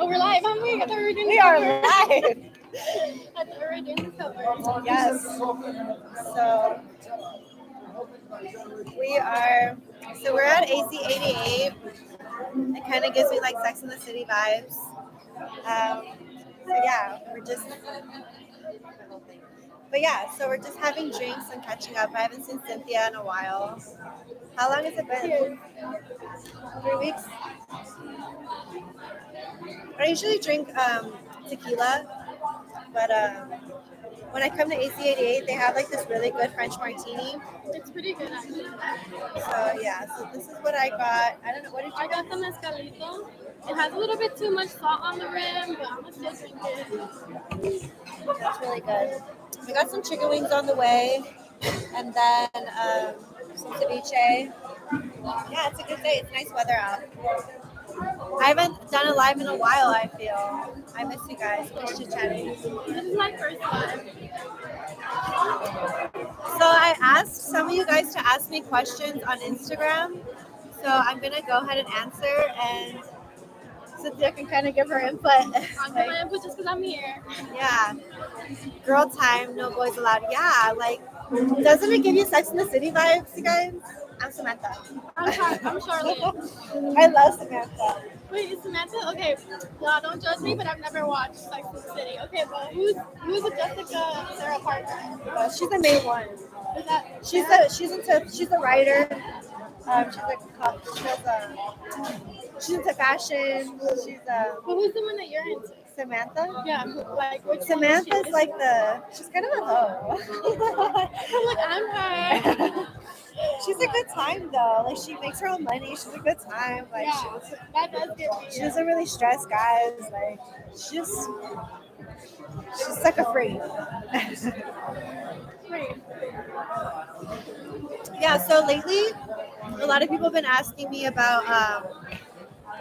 Oh, we're live, aren't we? I thought we were doing We the are cover. live. I thought we were doing the cover. Yes. So we're at AC 88. It kind of gives me like Sex in the City vibes. So we're just having drinks and catching up. I haven't seen Cynthia in a while. How long has it been? 3 weeks. I usually drink tequila, but when I come to AC 88, they have like this really good French martini. It's pretty good, actually. So this is what I got. I don't know, what did you I got the mezcalito. It has a little bit too much salt on the rim, but I'm gonna still drink it. That's really good. We got some chicken wings on the way, and then some ceviche. Yeah, it's a good day. It's nice weather out. I haven't done a live in a while, I feel. I miss you guys. Just chit-chatting. This is my first live. So I asked some of you guys to ask me questions on Instagram. So I'm going to go ahead and answer, and Cynthia can kind of give her input. I'm gonna input just because I'm here. Yeah. Girl time, no boys allowed. Yeah, like, doesn't it give you Sex in the City vibes, you guys? I'm Samantha. I'm Charlotte. I love Samantha. Wait, is Samantha? Okay, y'all don't judge me, but I've never watched Sex and the City. Okay, but who's the Jessica Sarah Parker? She's the main one. Is that She's a writer. She's into fashion. but who's the one that you're into? Samantha. Yeah, like which Samantha's like she's kind of a hoe. I'm like I'm her. She's a good time though. Like she makes her own money. She's a good time. Like Yeah, that does get me. she doesn't really stress guys. Like she's like a freak. Wait, Yeah. So lately, a lot of people have been asking me about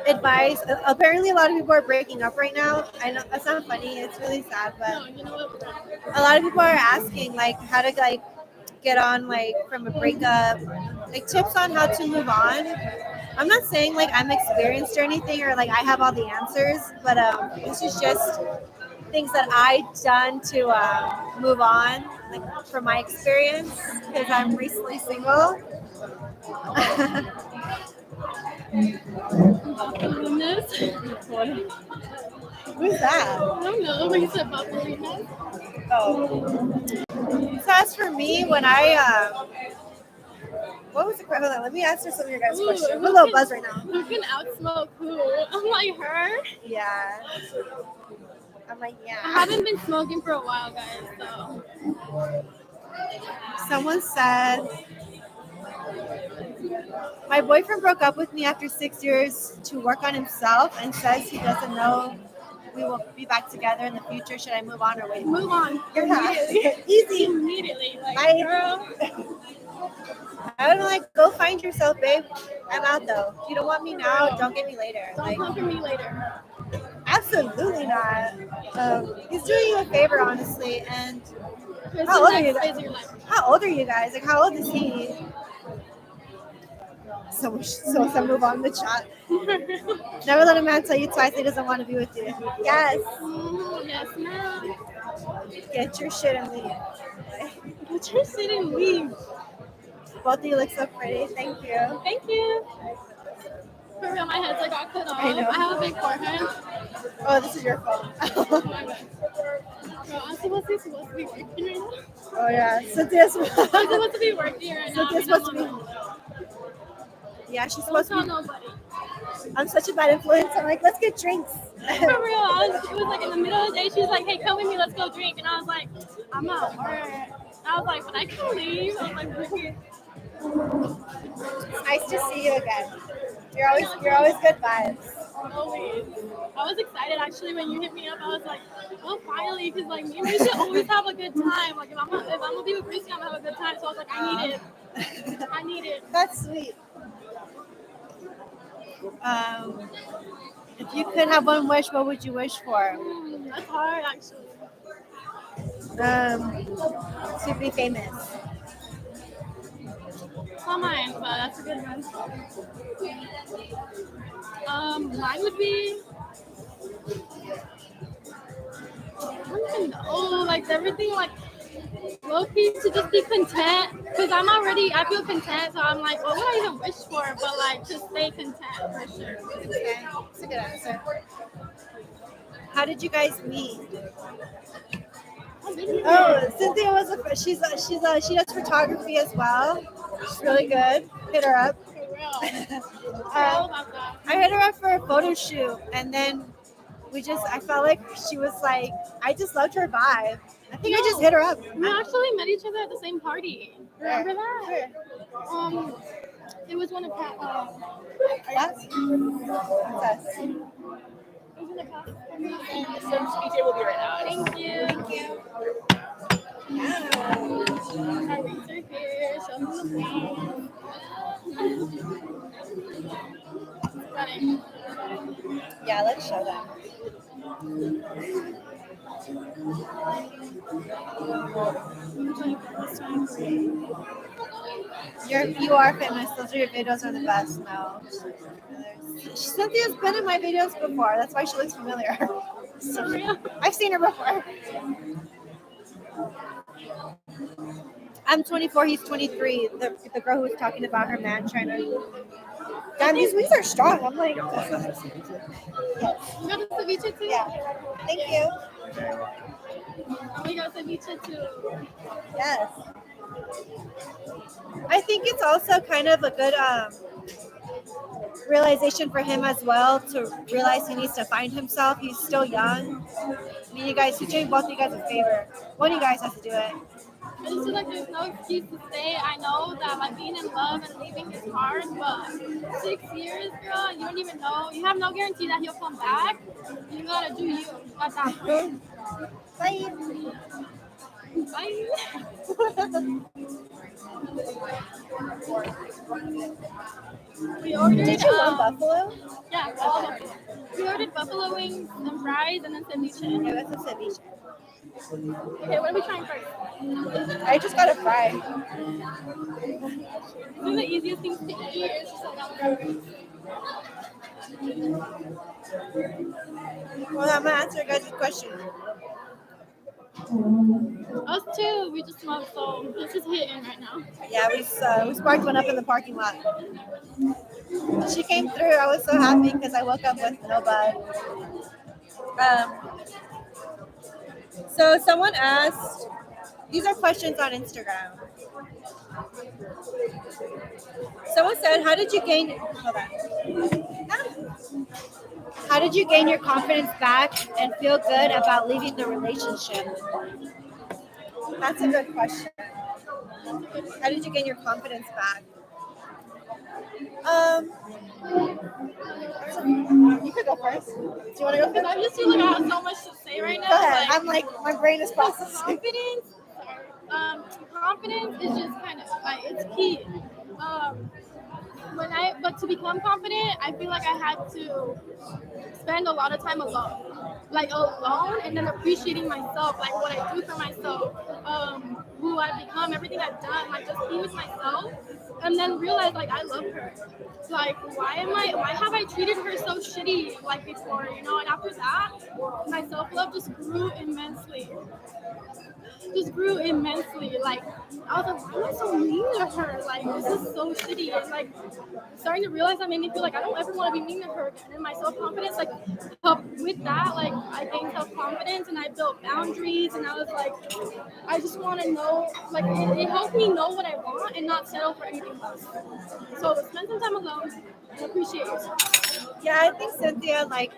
advice. Apparently, a lot of people are breaking up right now. I know that's not funny. It's really sad, but no, you know what? a lot of people are asking like how to like get on like from a breakup, like tips on how to move on. I'm not saying like I'm experienced or anything or like I have all the answers, but this is just things that I've done to move on, like from my experience because I'm recently single. Bubbliness. Who's that? I don't know. But you said bubbliness. Oh. So as for me, when what was the question? Hold on, let me answer some of your guys' questions. I'm a little buzzed right now. Who can outsmoke who? I'm like her. Yeah. I'm like, I yeah. haven't been smoking for a while, guys. So Someone said, my boyfriend broke up with me after 6 years to work on himself and says he doesn't know we will be back together in the future. Should I move on or wait? move on. Yeah. Immediately. Easy. Immediately. Like, Bye. girl. I don't know, like, go find yourself, babe. I'm out though. If you don't want me now, don't get me later. Don't Like, come for me later. absolutely not. He's doing you a favor, honestly. And It's how the old are you next guys? phase of your life. How old are you guys? Like, how old is he? So move on the chat. Never let a man tell you twice he doesn't want to be with you. Yes. Yes, ma'am. Get your shit and leave. Get your shit and leave. Both of you look so pretty. Thank you. Thank you. For real, my head's like all cut off. I know. I have a big forehead. Oh, this is your phone. Oh my god. Bro, I'm supposed to be working right now. Oh yeah. Cynthia's I'm supposed to be working right now. Cynthia's supposed to be. Yeah, she's Don't supposed tell to be. nobody. I'm such a bad influence. I'm like, let's get drinks. For real, it was like in the middle of the day. She was like, "Hey, come with me. Let's go drink." And I was like, "I'm at work." I was like, "But I can leave." I was like, "Okay." It's nice to see you again. You're always good vibes. Always. I was excited actually when you hit me up. I was like, "Oh, finally!" Because like me and Bryscia always have a good time. Like if I'm gonna be with Bryscia, I'm gonna have a good time. So I was like, "I need it. I need it." That's sweet. If you could have one wish, what would you wish for? That's hard actually. To be famous. It's not mine, but that's a good one. Mine would be to know, like everything, like low key to just be content. Cause I feel content, so I'm like, what would I even wish for? But like to stay content for sure. Okay, that's a good answer. How did you guys meet? Oh, Cynthia was she does photography as well. She's really good. Hit her up. For real. Um, About that. I hit her up for a photo shoot, and then I felt like she was like, I just loved her vibe. I think I just hit her up. We actually met each other at the same party. Remember that? Sure. It was one of That's us. So speech will be right now. Thank you. Thank you. Our rings are here. Show them the thing. Funny. Yeah, let's show them. You are famous. Those are your videos are the best. No. Cynthia's been in my videos before. That's why she looks familiar. For real. I've seen her before. I'm 24. He's 23. The girl who was talking about her man trying to. Damn, these wings are strong. I'm like. You got the ceviche too? Yeah. Thank you. We got ceviche too. Yes. I think it's also kind of a good realization for him as well to realize he needs to find himself. He's still young. I mean, he's doing both of you guys a favor. One of you guys has to do it. I just feel like there's no excuse to stay. I know that like being in love and leaving is hard, but 6 years, girl, you don't even know. You have no guarantee that he'll come back. You gotta do you at that point. Bye. Bye. We ordered. Did you want buffalo? Yeah, buffalo. We ordered buffalo wings and fries and then ceviche. Yeah, that's a ceviche. Okay, what are we trying first? I just got a fry. One of the easiest things to eat is just like Well, I'm gonna answer you guys' question. us too. We just smoked, so this is hitting right now. Yeah, we sparked one up in the parking lot. She came through. I was so happy because I woke up with no bud. So someone asked, these are questions on Instagram. Someone said, how did you gain your confidence back and feel good about leaving the relationship? That's a good question. How did you gain your confidence back? You could go first. Do you want to go Because first? I just feel like I have so much to say right now. Go ahead. Like, I'm like, my brain is processing. Confidence is just kind of like it's key. But to become confident, I feel like I had to spend a lot of time alone, and then appreciating myself, like what I do for myself, who I've become, everything I've done, like just be with myself, and then realize like I love her. Like why have I treated her so shitty like before, you know? And after that, my self-love just grew immensely. Like I was like, why am I so mean to her? Like this is so shitty. And like starting to realize that made me feel like I don't ever want to be mean to her again. And my self-confidence, like with that, like I gained self-confidence and I built boundaries, and I was like, I just want to know, like it helped me know what I want and not settle for anything less. So spend some time alone and appreciate yourself. Yeah, I think Cynthia, like,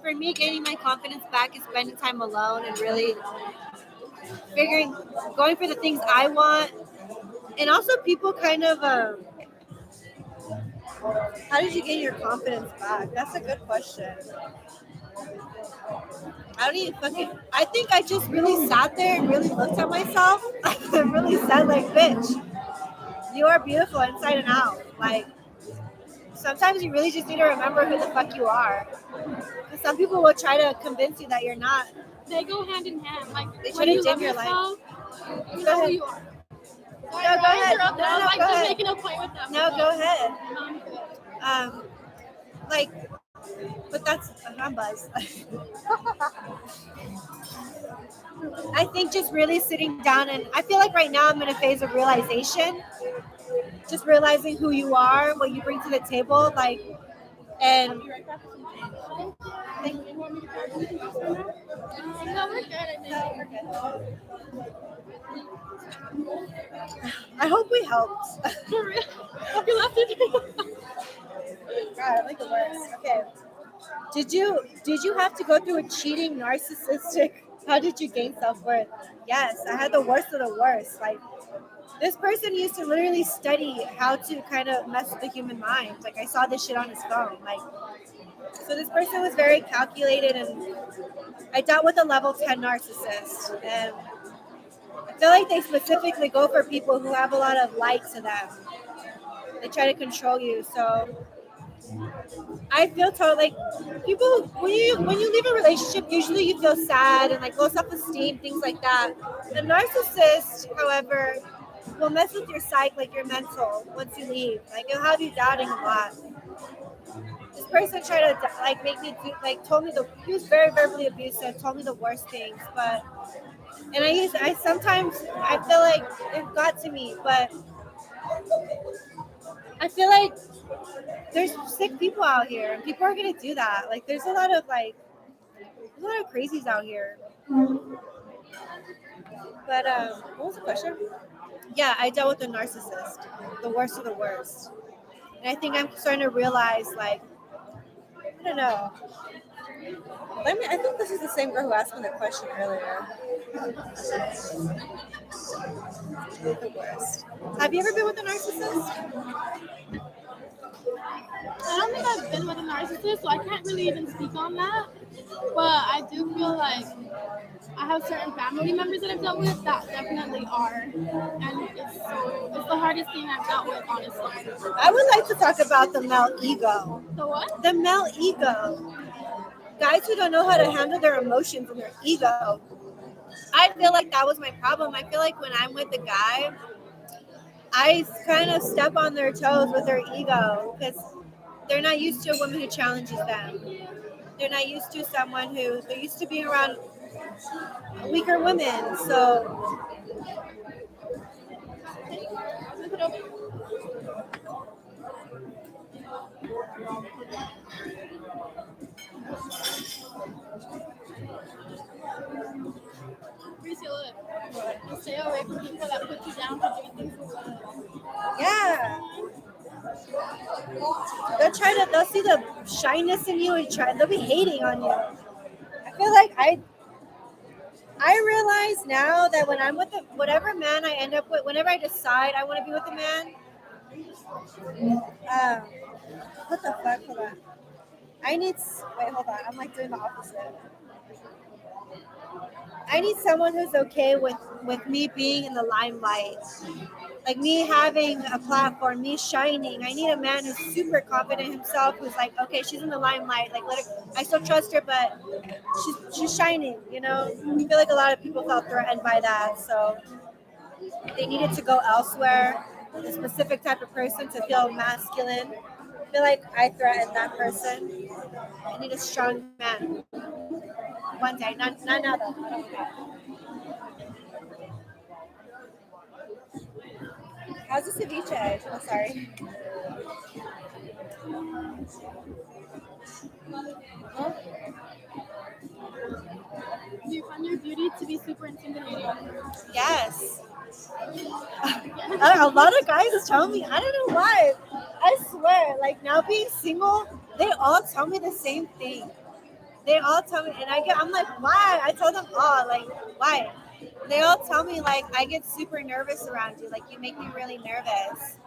for me, gaining my confidence back is spending time alone and really going for the things I want. And also people kind of, how did you gain your confidence back? That's a good question. I think I just really sat there and really looked at myself and really said like, bitch, you are beautiful inside and out. Like, sometimes you really just need to remember who the fuck you are. Because some people will try to convince you that you're not. They go hand in hand. Like They try when to you dim love your light. yourself, you Go know who ahead. you are. Sorry, No, go I ahead. interrupted. I was No, like go just ahead. making a point with them. No, go ahead. Um, Like, But I'm buzzed. I think just really sitting down, and I feel like right now I'm in a phase of realization, just realizing who you are, what you bring to the table, like, and I'll be right back with some change. thank You want me to grab something else right now? No, we're good, I think. we're good. I hope we helped. For real? You left it. God, I'm like the worst. Okay. Did you have to go through a cheating narcissistic? How did you gain self-worth? Yes, I had the worst of the worst. Like, this person used to literally study how to kind of mess with the human mind. Like, I saw this shit on his phone. Like, so this person was very calculated, and I dealt with a level 10 narcissist. And I feel like they specifically go for people who have a lot of likes to them. They try to control you. So I feel like people, when you leave a relationship, usually you feel sad and like low self-esteem, things like that. The narcissist, however, will mess with your psyche, like your mental, once you leave. Like, it'll have you doubting a lot. This person tried to like make me do, like, told me he was very verbally abusive, told me the worst things, but and I sometimes I feel like it got to me, but I feel like there's sick people out here, and people are gonna do that. Like, there's a lot of crazies out here. But what was the question? Yeah, I dealt with a narcissist, the worst of the worst, and I think I'm starting to realize, like, I don't know. I think this is the same girl who asked me the question earlier. The worst. Have you ever been with a narcissist? I don't think I've been with a narcissist, so I can't really even speak on that. But I do feel like I have certain family members that I've dealt with that definitely are, and it's the hardest thing I've dealt with, honestly. I would like to talk about the male ego. The what? The male ego. Guys who don't know how to handle their emotions and their ego. I feel like that was my problem. I feel like when I'm with a guy, I kind of step on their toes with their ego because they're not used to a woman who challenges them. They're not used to they're used to being around weaker women. So Flip it over. Bryscia, look. And stay away from people that put you down for doing things for love. yeah, they'll see the shyness in you and they'll be hating on you. I feel like I realize now that when I'm with whatever man I end up with, whenever I decide I want to be with a man, um, what the fuck? Hold on. Wait, hold on. I'm like doing the opposite. I need someone who's okay with me being in the limelight, like me having a platform, me shining. I need a man who's super confident in himself, who's like, okay, she's in the limelight. Like, let her. I still trust her, but she's shining. You know, I feel like a lot of people felt threatened by that, so they needed to go elsewhere with a specific type of person to feel masculine. I feel like I threatened that person. I need a strong man. One day, not now though. How's the ceviche? Oh, sorry. Do you find your beauty to be super intimidating? Yes. A lot of guys tell me, I don't know why. I swear, like, now being single, they all tell me the same thing. They all tell me, and I'm like, why? I tell them all, like, why? They all tell me, like, I get super nervous around you. Like, you make me really nervous.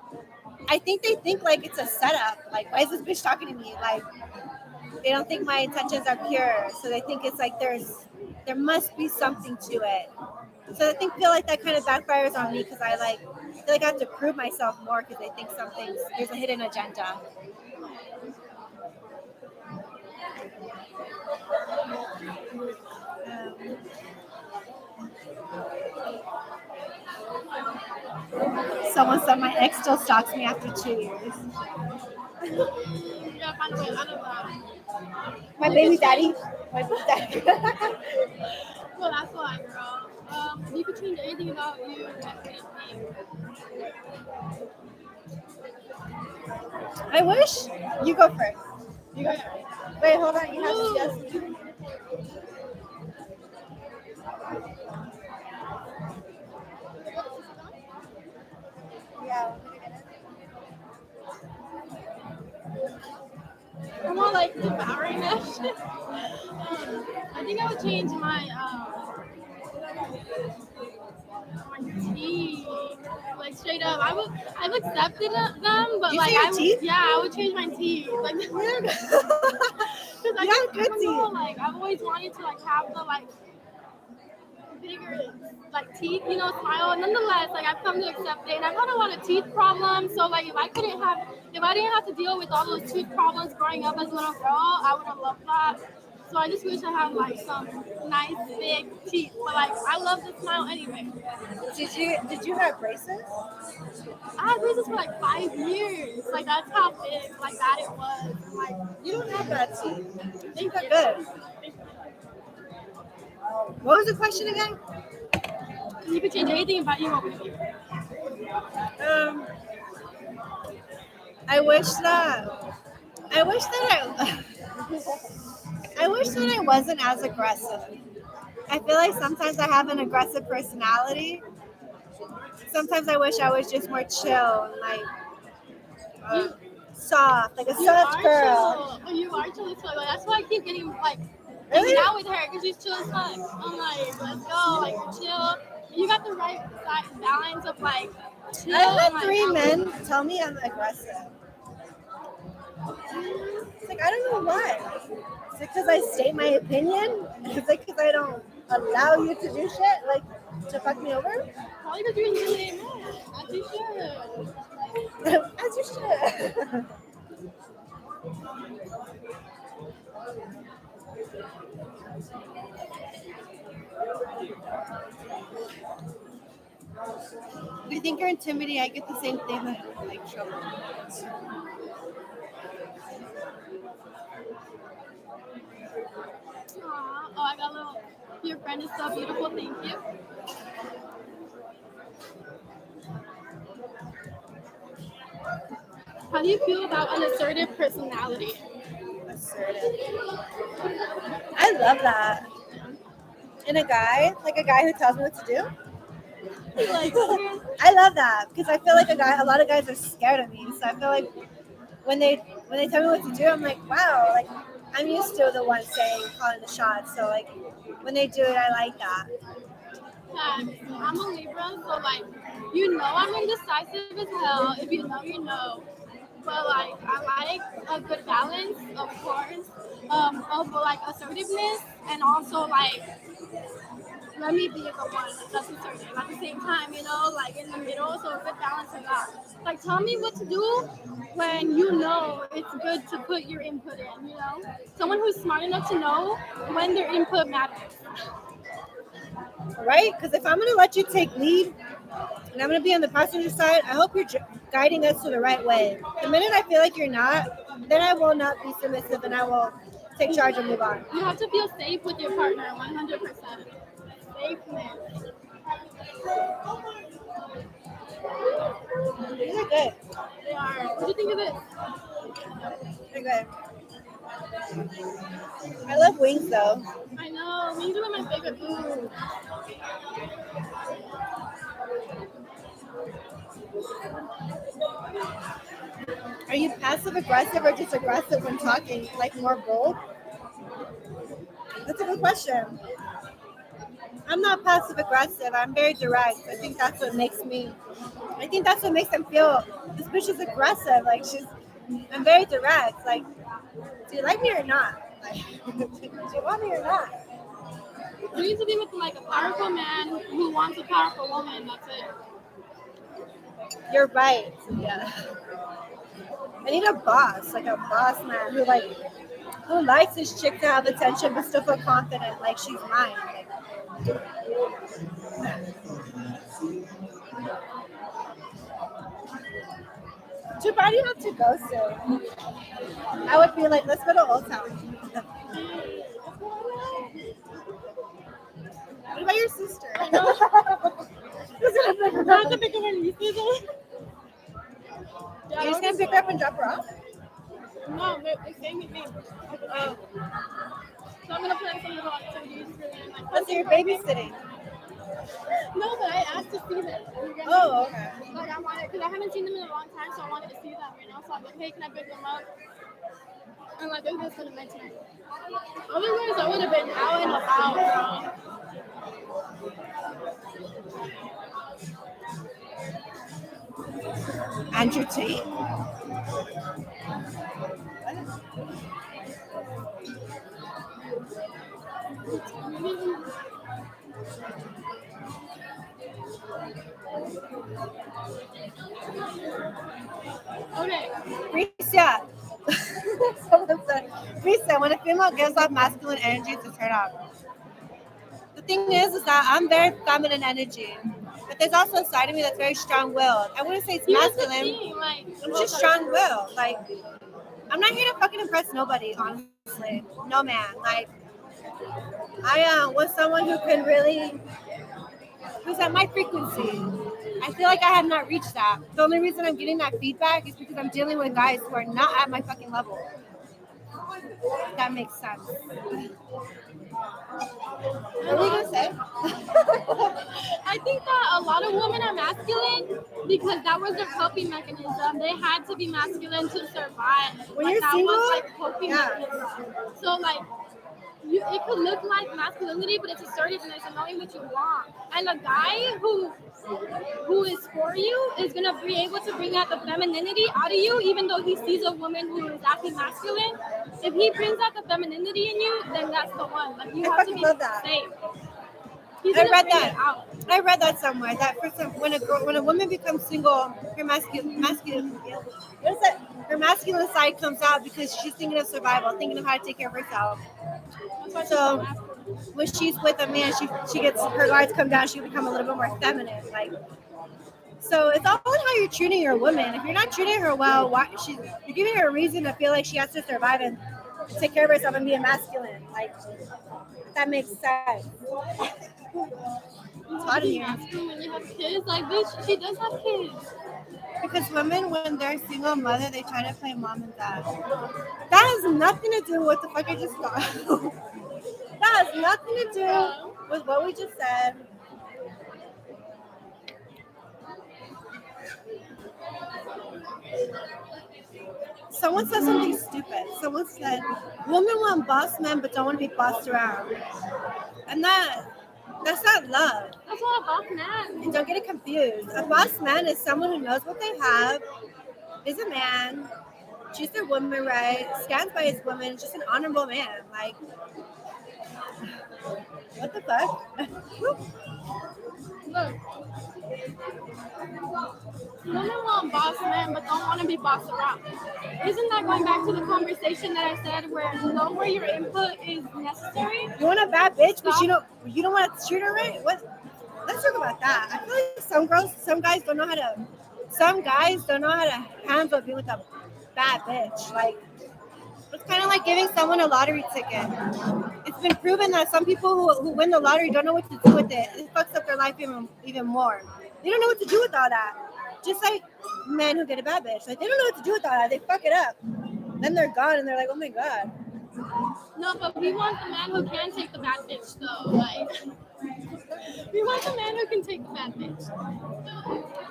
I think they think like it's a setup. Like, why is this bitch talking to me? Like, they don't think my intentions are pure, so they think it's like there must be something to it. So I feel like that kind of backfires on me because I feel like I have to prove myself more because they think there's a hidden agenda. Someone said my ex still stalks me after 2 years. You gotta find a way out of that. My You baby could daddy. change- My baby daddy. Well, that's why, girl. If you could change anything about you, what would it be? I wish you go first. You go first. Wait, hold on. You have to yes. Ooh. Yeah. I'm all like devouring that shit. I think I would change my teeth. Like straight up, I've accepted them, but You like say your teeth? yeah, I would change my teeth. Like, because I You have I good don't know, teeth. like I've always wanted to like have the like bigger like teeth, smile. Nonetheless, like I've come to accept it, and I've had a lot of teeth problems. So like if I didn't have to deal with all those tooth problems growing up as a little girl, I would have loved that. So I just wish I had like some nice big teeth. But like I love the smile anyway. Did you have braces? I had braces for like 5 years. Like that's how big like that it was. And, like You don't have bad teeth. thank They're you. good. What was the question again? If you could change anything about you, what would it be? Um, I wish that I wish that I wish that I wasn't as aggressive. I feel like sometimes I have an aggressive personality. Sometimes I wish I was just more chill and like You soft, like a you soft are girl. chill. You are chill as fuck. Like, that's why I keep getting like hanging Really? out with her because she's chill as fuck. I'm like, let's go. Like you're chill. You got the right size balance of like chill I've and had like three outgoing. men tell me I'm aggressive. It's like I don't know why. Is it because I state my opinion? Is it because I don't allow you to do shit like to fuck me over? Probably because you're really mad. As you should. As you should. I think you're intimidating. I get the same thing that like trouble. Aw. Oh, I got a little. Your friend is so beautiful. Thank you. How do you feel about an assertive personality? Assertive. I love that. In a guy, like a guy who tells me what to do. Like, I love that because I feel like a lot of guys are scared of me. So I feel like when they tell me what to do, I'm like, wow, like I'm used to the one saying calling the shots. So like when they do it, I like that. I'm a Libra, so like, I'm indecisive as hell. If you know, you know. But like, I like a good balance, of course, of like assertiveness and also like let me be the one that's assertive at the same time, like in the middle. So a good balance of that. Like, tell me what to do when you know it's good to put your input in. Someone who's smart enough to know when their input matters. Right? Because if I'm gonna let you take lead and I'm gonna be on the passenger side, I hope you're guiding us to the right way. The minute I feel like you're not, then I will not be submissive and I will take charge and move on. You have to feel safe with your partner, 100%. Safeness. These are good. They are. What do you think of this? They're good. I love wings though. I know. Wings are my favorite food. Are you passive aggressive or just aggressive when talking? Like more bold? That's a good question. I'm not passive aggressive. I'm very direct. I think that's what makes them feel this bitch is aggressive. Like I'm very direct. Like, do you like me or not? Like, do you want me or not? You need to be with like a powerful man who wants a powerful woman. That's it. You're right. Yeah. I need a boss, like a boss man who likes his chick to have attention but still feel confident, like she's mine. Too bad you have to go soon. I would be like, let's go to Old Town. What about your sister? I know. I have to pick up my nieces. You're just gonna pick her up and drop her off? No, they're staying with me. Oh, So I'm gonna plan some little activities for them. Like, so you're babysitting. no, but I asked to see them. Oh, okay. Like I wanted, because I haven't seen them in a long time, so I wanted to see them, you know. So I'm like, hey, can I pick them up? And like, they're just gonna mention it. Otherwise, I would have been out and about, Andrew Tate. Okay. Bryscia. Someone said, Bryscia, when a female gives off masculine energy, it's a turn off. The thing is that I'm very feminine energy. But there's also a side of me that's very strong-willed. I wouldn't say it's Here's the masculine. thing, like, I'm just strong-willed. Like, I'm not here to fucking impress nobody, honestly. No man. Like, I was someone who can really, who's at my frequency. I feel like I have not reached that. The only reason I'm getting that feedback is because I'm dealing with guys who are not at my fucking level. If that makes sense. What were you gonna say? I think that a lot of women are masculine because that was their coping mechanism. They had to be masculine to survive. When like, you're that single, was like coping yeah. mechanism. So like it could look like masculinity, but it's assertiveness and knowing what you want. And a guy who is for you is gonna be able to bring out the femininity out of you, even though he sees a woman who is acting masculine. If he brings out the femininity in you, then that's the one. Like you I have to fucking be love that. safe. He's I gonna read bring that. it out. I read that somewhere. That for some, when a woman becomes single, her masculine, what is that? Her masculine side comes out because she's thinking of survival, thinking of how to take care of herself. So when she's with a man, she gets her guards come down. She become a little bit more feminine. Like, so it's all in how you're treating your woman. If you're not treating her well, you're giving her a reason to feel like she has to survive and take care of herself and be a masculine. Like, if that makes sense. It's hot in here. When you have kids, like bitch, she does have kids. Because women, when they're a single mother, they try to play mom and dad. That has nothing to do with the fuck I just got. That has nothing to do with what we just said. Someone said something stupid. Someone said, women want boss men but don't want to be bossed around. And that's not love. That's not a boss man. And don't get it confused. A boss man is someone who knows what they have, is a man, treats their woman right, stands by his woman, just an honorable man. Like, what the fuck? Look, women want boss men, but don't want to be bossed around. Isn't that going back to the conversation that I said where know where your input is necessary? You want a bad bitch, but you don't want to treat her right? What? Let's talk about that. I feel like some guys don't know how to handle being with a bad bitch. Like, it's kind of like giving someone a lottery ticket. It's been proven that some people who win the lottery don't know what to do with it. It fucks up their life even more. They don't know what to do with all that. Just like men who get a bad bitch. Like, they don't know what to do with all that. They fuck it up. Then they're gone and they're like, oh my God. No, but we want the man who can take the bad bitch, though. Like, we want the man who can take the bad bitch.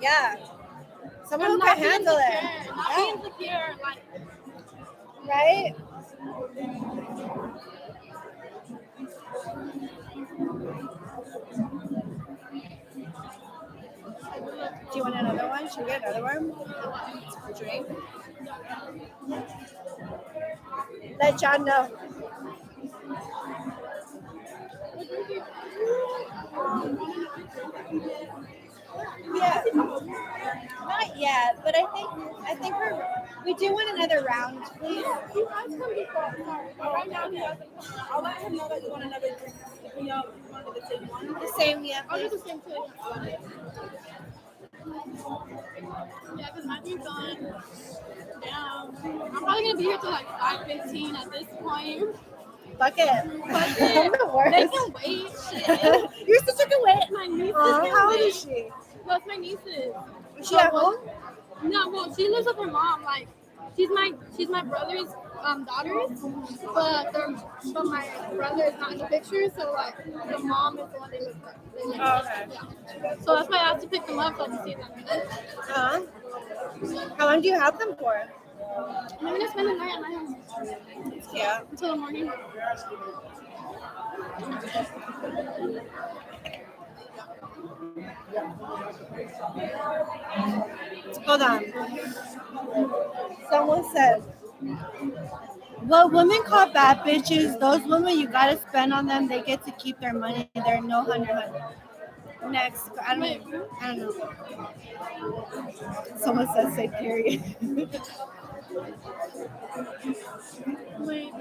Yeah. Someone who Not can be handle insecure, it. Not be insecure. Like, Right? Do you want another one? Should we get another one? A drink? Let John know. Yeah. Not yet, but I think we do want another round, please. he has come before. Sorry. But right now, he hasn't. I'll let him know that you want another drink. You know, you wanted the same one. The same, yeah. I'll do Please. the same too. Yeah, because my drink's on. Damn. I'm probably going to be here till like 5:15 at this point. Fuck it. Fuck I'm it. the They worst. can wait. Shit. You're such a good wit. My nieces Aw, can how old wait. is she? No, it's my nieces. Is she at home? No, well, she lives with her mom. Like, she's my brother's daughters, but my brother is not in the picture. So like, the mom is the one they live with. They live Oh, with. okay. Yeah. So that's why I have to pick them up so I can see them. Uh-huh. How long do you have them for? I'm gonna spend the night at my house Yeah. until the morning. Hold on. Someone said, what women call bad bitches, those women you gotta spend on them, they get to keep their money. They're no hundred. Next, I don't know. Someone said say period. Wait.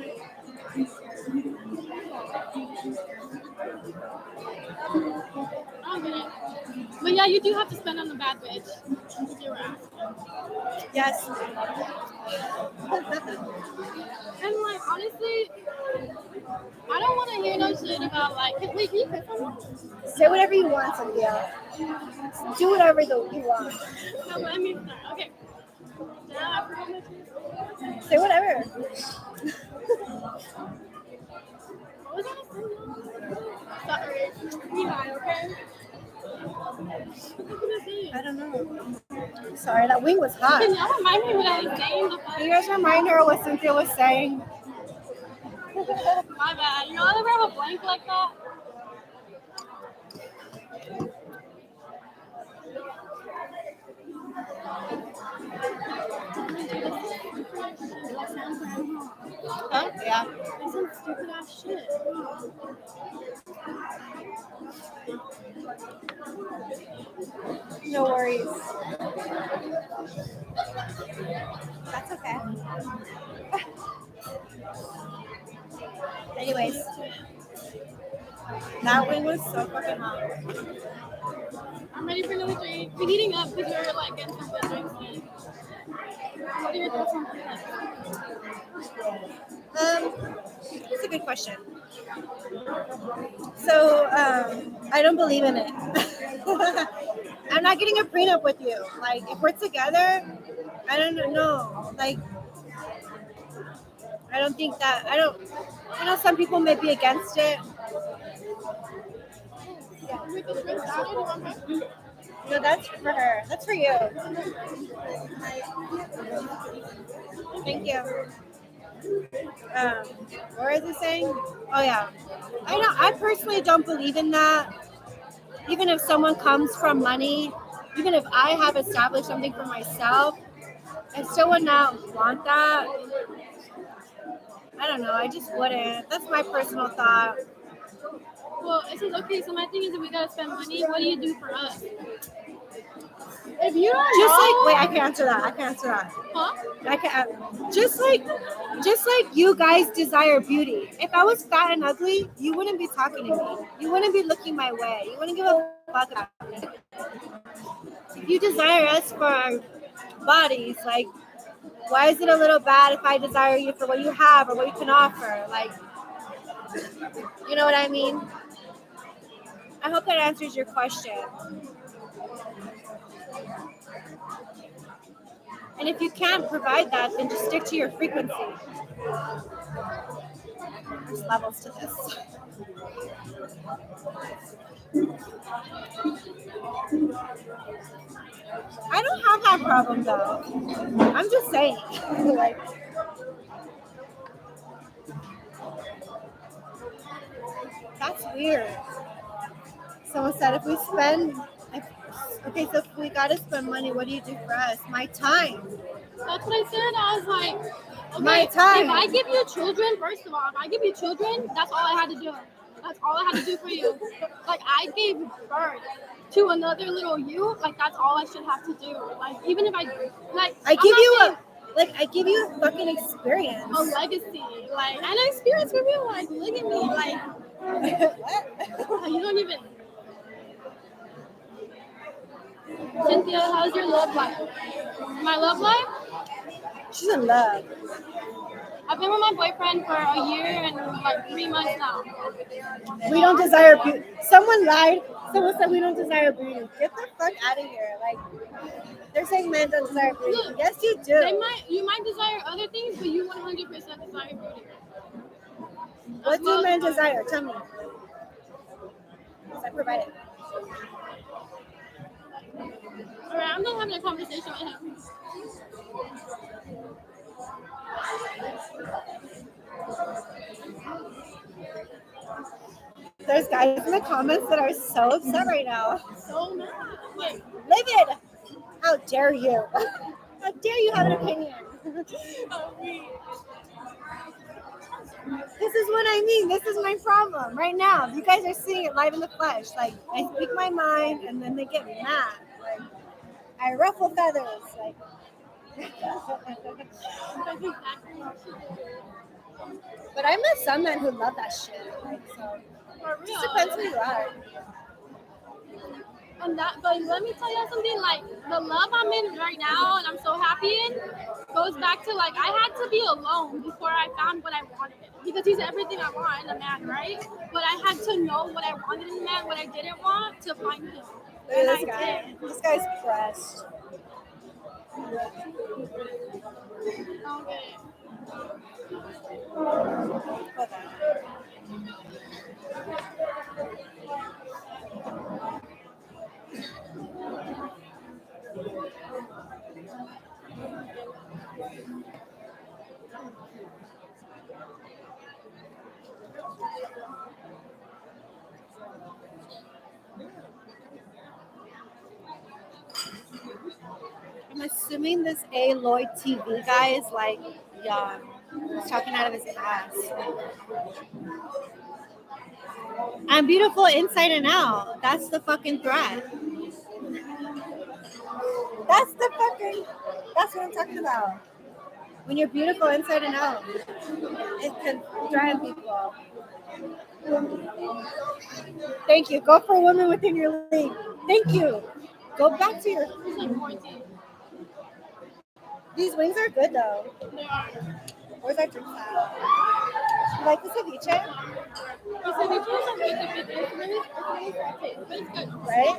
I don't get it. But yeah, you do have to spend on the bad bitch. If you were asking. Yes. And like honestly, I don't want to hear no shit about like. Wait, can you pick on me? Say whatever you want, Cynthia. Do whatever you want. No, let me start. Okay. Now I forgot my truth. Say whatever. What was I saying? Sorry. Be high, okay? What was I saying? I don't know. Sorry, that wing was hot. Can y'all remind me what I was saying? Can you guys remind her what Cynthia was saying? My bad. Y'all ever have a blank like that? Huh? Yeah. It's some stupid ass shit. No worries. That's okay. Anyways, that wing was so fucking hot. I'm ready for another drink. We're heating up because we're like getting some good drinks in. What are your thoughts on that? That's a good question. So, I don't believe in it. I'm not getting a prenup with you. Like, if we're together, I don't know. Like, I don't think that, I know some people may be against it. We can drink that. Do you want more? No, that's for her. That's for you. Thank you. What was I saying? Oh, yeah. I personally don't believe in that. Even if someone comes from money, even if I have established something for myself, I still would not want that. I don't know. I just wouldn't. That's my personal thought. Well, it says okay. So my thing is, if we gotta spend money, what do you do for us? If you don't Wait, know, I can answer that. huh? I can just like you guys desire beauty. If I was fat and ugly, you wouldn't be talking to me. You wouldn't be looking my way. You wouldn't give a fuck about me. If you desire us for our bodies, like, why is it a little bad if I desire you for what you have or what you can offer? Like, you know what I mean? I hope that answers your question. And if you can't provide that, then just stick to your frequency. There's levels to this. I don't have that problem though. I'm just saying. Like, that's weird. Someone said so if we gotta spend money, what do you do for us? My time. That's what I said. I was like, okay, My time. if I give you children, first of all, if I give you children, that's all I had to do. That's all I had to do for you. Like, I gave birth to another little you. Like, that's all I should have to do. Like, even if I give you a fucking experience. A legacy, like, and an experience for real. Like, look at me, like, What? you don't even. Cynthia, how's your love life? My love life? She's in love. I've been with my boyfriend for a year and like 3 months now. We don't desire beauty. Someone lied. Someone said we don't desire beauty. Get the fuck out of here. Like, they're saying men don't desire beauty. Look, Yes, you do. You might desire other things, but you 100% desire beauty. What do men desire? Tell me. I provide it. Alright, I'm not having a conversation with him. There's guys in the comments that are so upset right now. So mad. Wait, Livid! How dare you? How dare you have an opinion? This is what I mean. This is my problem right now. You guys are seeing it live in the flesh. Like, I speak my mind and then they get mad. Like, I ruffle feathers. Like, but I met some men who love that shit. Like, so for it real. just depends who you are. And that, but let me tell you something. Like the love I'm in right now, and I'm so happy in, goes back to like I had to be alone before I found what I wanted, because he's everything I want in a man, right? But I had to know what I wanted in a man, what I didn't want, to find him. Look at this guy. This guy's pressed. Okay. Hold on. I'm assuming this A. Lloyd TV guy is like young. He's talking out of his ass. I'm beautiful inside and out. That's the fucking threat. That's what I'm talking about. When you're beautiful inside and out, it can threaten people. Thank you. Go for a woman within your league. Thank you. Go back to your. He's like 14. These wings are good though. They are. Where's our drink style? You like the ceviche? The ceviche is like 50-50. It's really salty, but it's good. Right?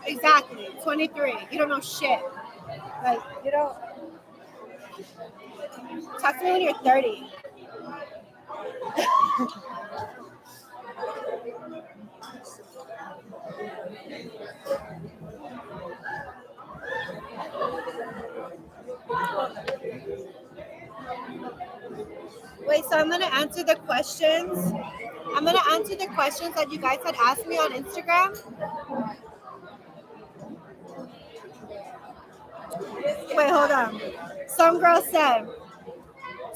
Exactly. 23. You don't know shit. Like, you don't. Talk to me when you're 30. Wait, so I'm going to answer the questions. I'm going to answer the questions that you guys had asked me on Instagram. Wait, hold on. Some girl said,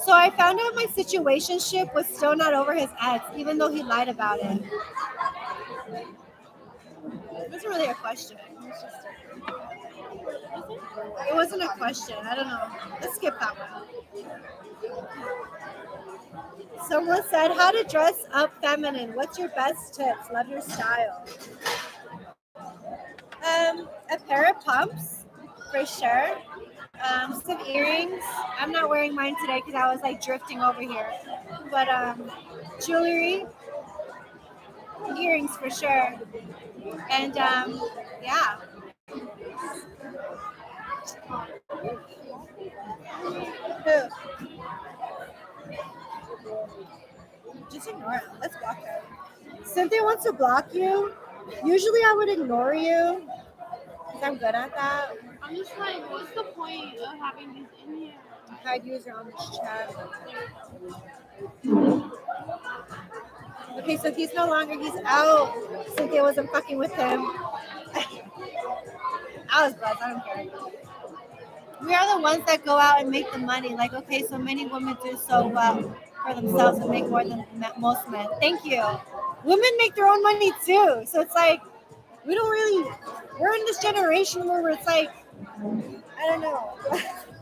so I found out my situationship was still not over his ex, even though he lied about it. It wasn't really a question. It wasn't a question. I don't know. Let's skip that one. Someone said, how to dress up feminine. What's your best tips? Love your style. A pair of pumps, for sure. Some earrings. I'm not wearing mine today because I was like drifting over here. But jewelry, earrings for sure. And yeah. Who? Just ignore it. Let's block her. Cynthia wants to block you. Usually I would ignore you because I'm good at that. I'm just like, what's the point of having these in here? Hide user on this chat. Okay, so he's no longer, he's out. Cynthia wasn't fucking with him. I was buzzed, I don't care. We are the ones that go out and make the money. Like, okay, so many women do so well for themselves and make more than most men. Thank you. Women make their own money too. So it's like, we don't really, we're in this generation where it's like, I don't know.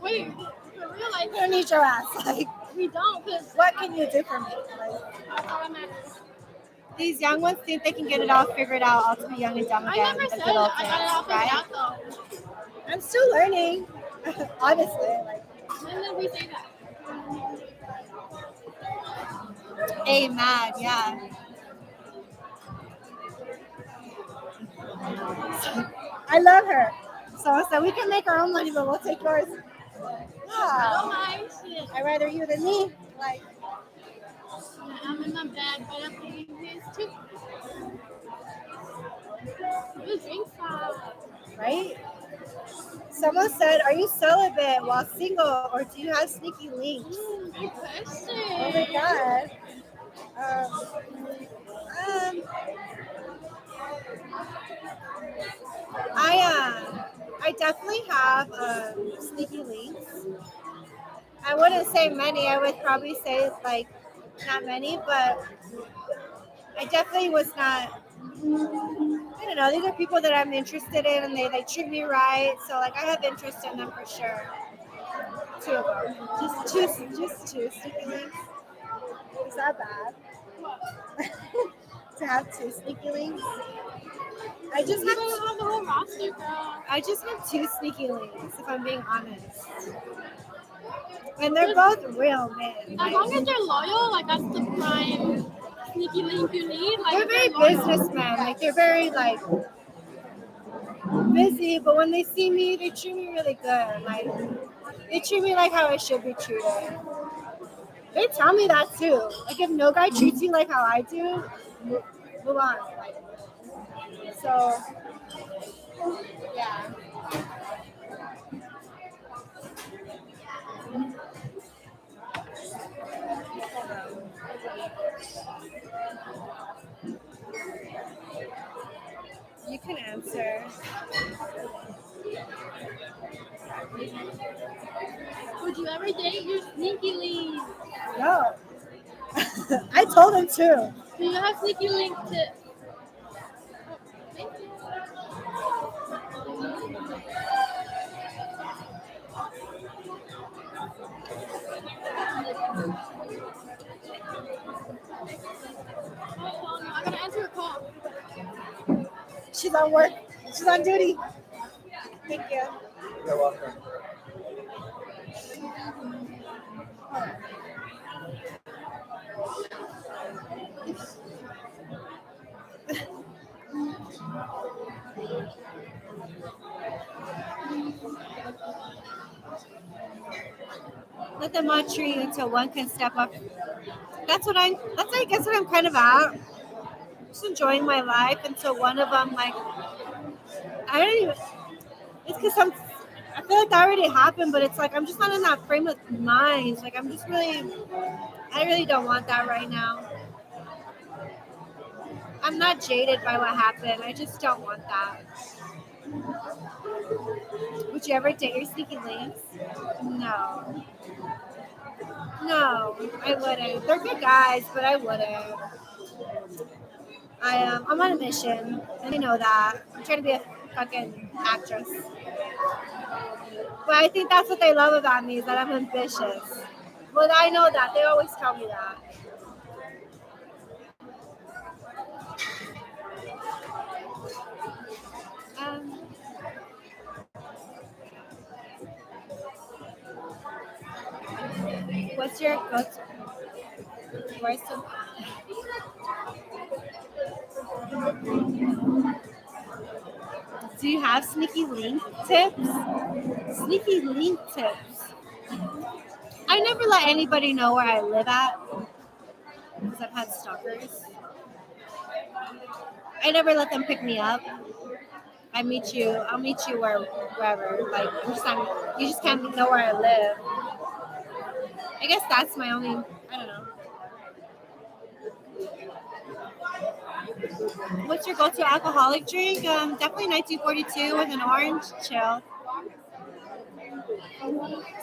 Wait, for real, like, I don't need your ass. Like, We don't, because What can you do for me? Like, that's all that matters. these young ones think they can get it all figured out, all to be young and dumb I again. never The said good old I got it all days, figured right? out though. I'm still learning, honestly. Like, When did we say that? amen. Yeah. I love her. So we can make our own money, but we'll take yours. I don't Yeah. mind shit. I'd rather you than me. Like, Yeah, I'm in my bag, but I'm thinking this too. Who drinks that? right? Someone said, "Are you celibate while single, or do you have sneaky links?" Good question. Oh my god. Um, I definitely have sneaky links. I wouldn't say many. I would probably say like not many, but I definitely was not. I don't know. These are people that I'm interested in, and they treat me right. So like I have interest in them for sure. Two of them, just two sneaky links. Is that bad? To have two sneaky links? I just You have gotta have the whole roster, girl. I just have two sneaky links, if I'm being honest. And they're both real men. As long as they're loyal, like that's the prime sneaky link you need. Like They're if very loyal. businessmen. Like they're very like busy, but when they see me, they treat me really good. Like they treat me like how I should be treated. They tell me that too. Like if no guy treats you like how I do, move on. Like, so yeah. You can answer. Would you ever date your sneaky link? No. I told him too. Do you have sneaky link tips? I gotta answer a call. She's on work. She's on duty. Thank you. You're welcome. Let them not treat you until one can step up. That's I guess what I'm kind of at. Just enjoying my life until one of them like I don't even. It's because I feel like that already happened, but it's like I'm just not in that frame of mind. Like I'm just really, I really don't want that right now. I'm not jaded by what happened. I just don't want that. Would you ever date your sneaky links? No. No, I wouldn't. They're good guys, but I wouldn't. I'm on a mission, and they know that. I'm trying to be a fucking actress. But I think that's what they love about me is that I'm ambitious. But I know that. They always tell me that. Um, what's your go-to? Where's the, do you have sneaky link tips? Sneaky link tips. I never let anybody know where I live at because I've had stalkers. I never let them pick me up. I meet you. I'll meet you wherever. Like you just can't know where I live. I guess that's my only. I don't know. What's your go-to alcoholic drink? Definitely 1942 with an orange. Chill.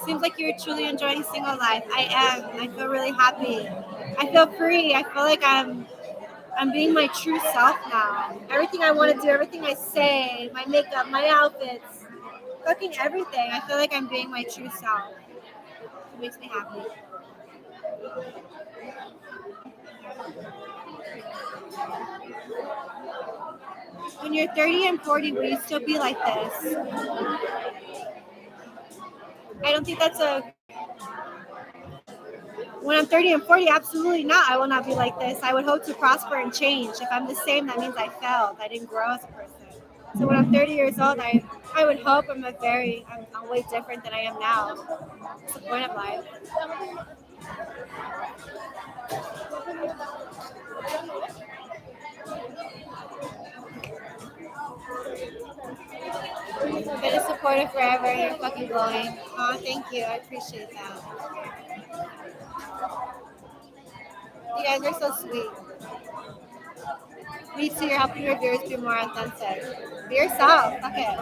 Seems like you're truly enjoying single life. I am. I feel really happy. I feel free. I feel like I'm being my true self now. Everything I want to do, everything I say, my makeup, my outfits, fucking everything. I feel like I'm being my true self. It makes me happy. When you're 30 and 40, will you still be like this? I don't think that's a. When I'm 30 and 40, absolutely not. I will not be like this. I would hope to prosper and change. If I'm the same, that means I failed. I didn't grow as a person. So when I'm 30 years old, I would hope I'm way different than I am now. What's the point of life? Been supportive forever. You're fucking glowing. Oh, thank you. I appreciate that. You guys are so sweet. Me too. You're helping your viewers be more authentic. Be yourself. Okay.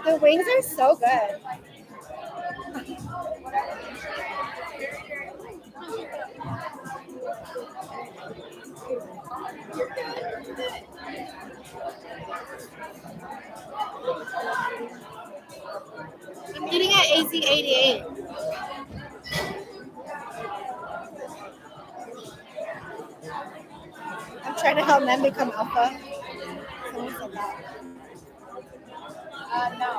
The wings are so good. I'm eating at AZ88. I'm trying to help men become alpha. Someone said that. No.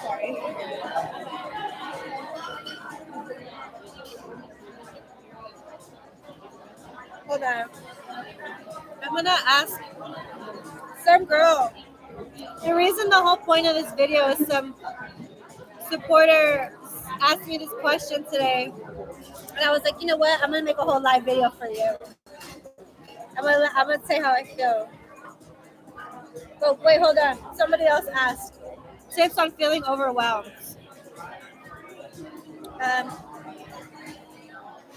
Sorry. Hold on. I'm gonna ask some girl. The reason the whole point of this video is some supporter asked me this question today. And I was like, you know what? I'm gonna make a whole live video for you. I'm gonna say how I feel. Oh wait, hold on. Somebody else asked. Tips on feeling overwhelmed.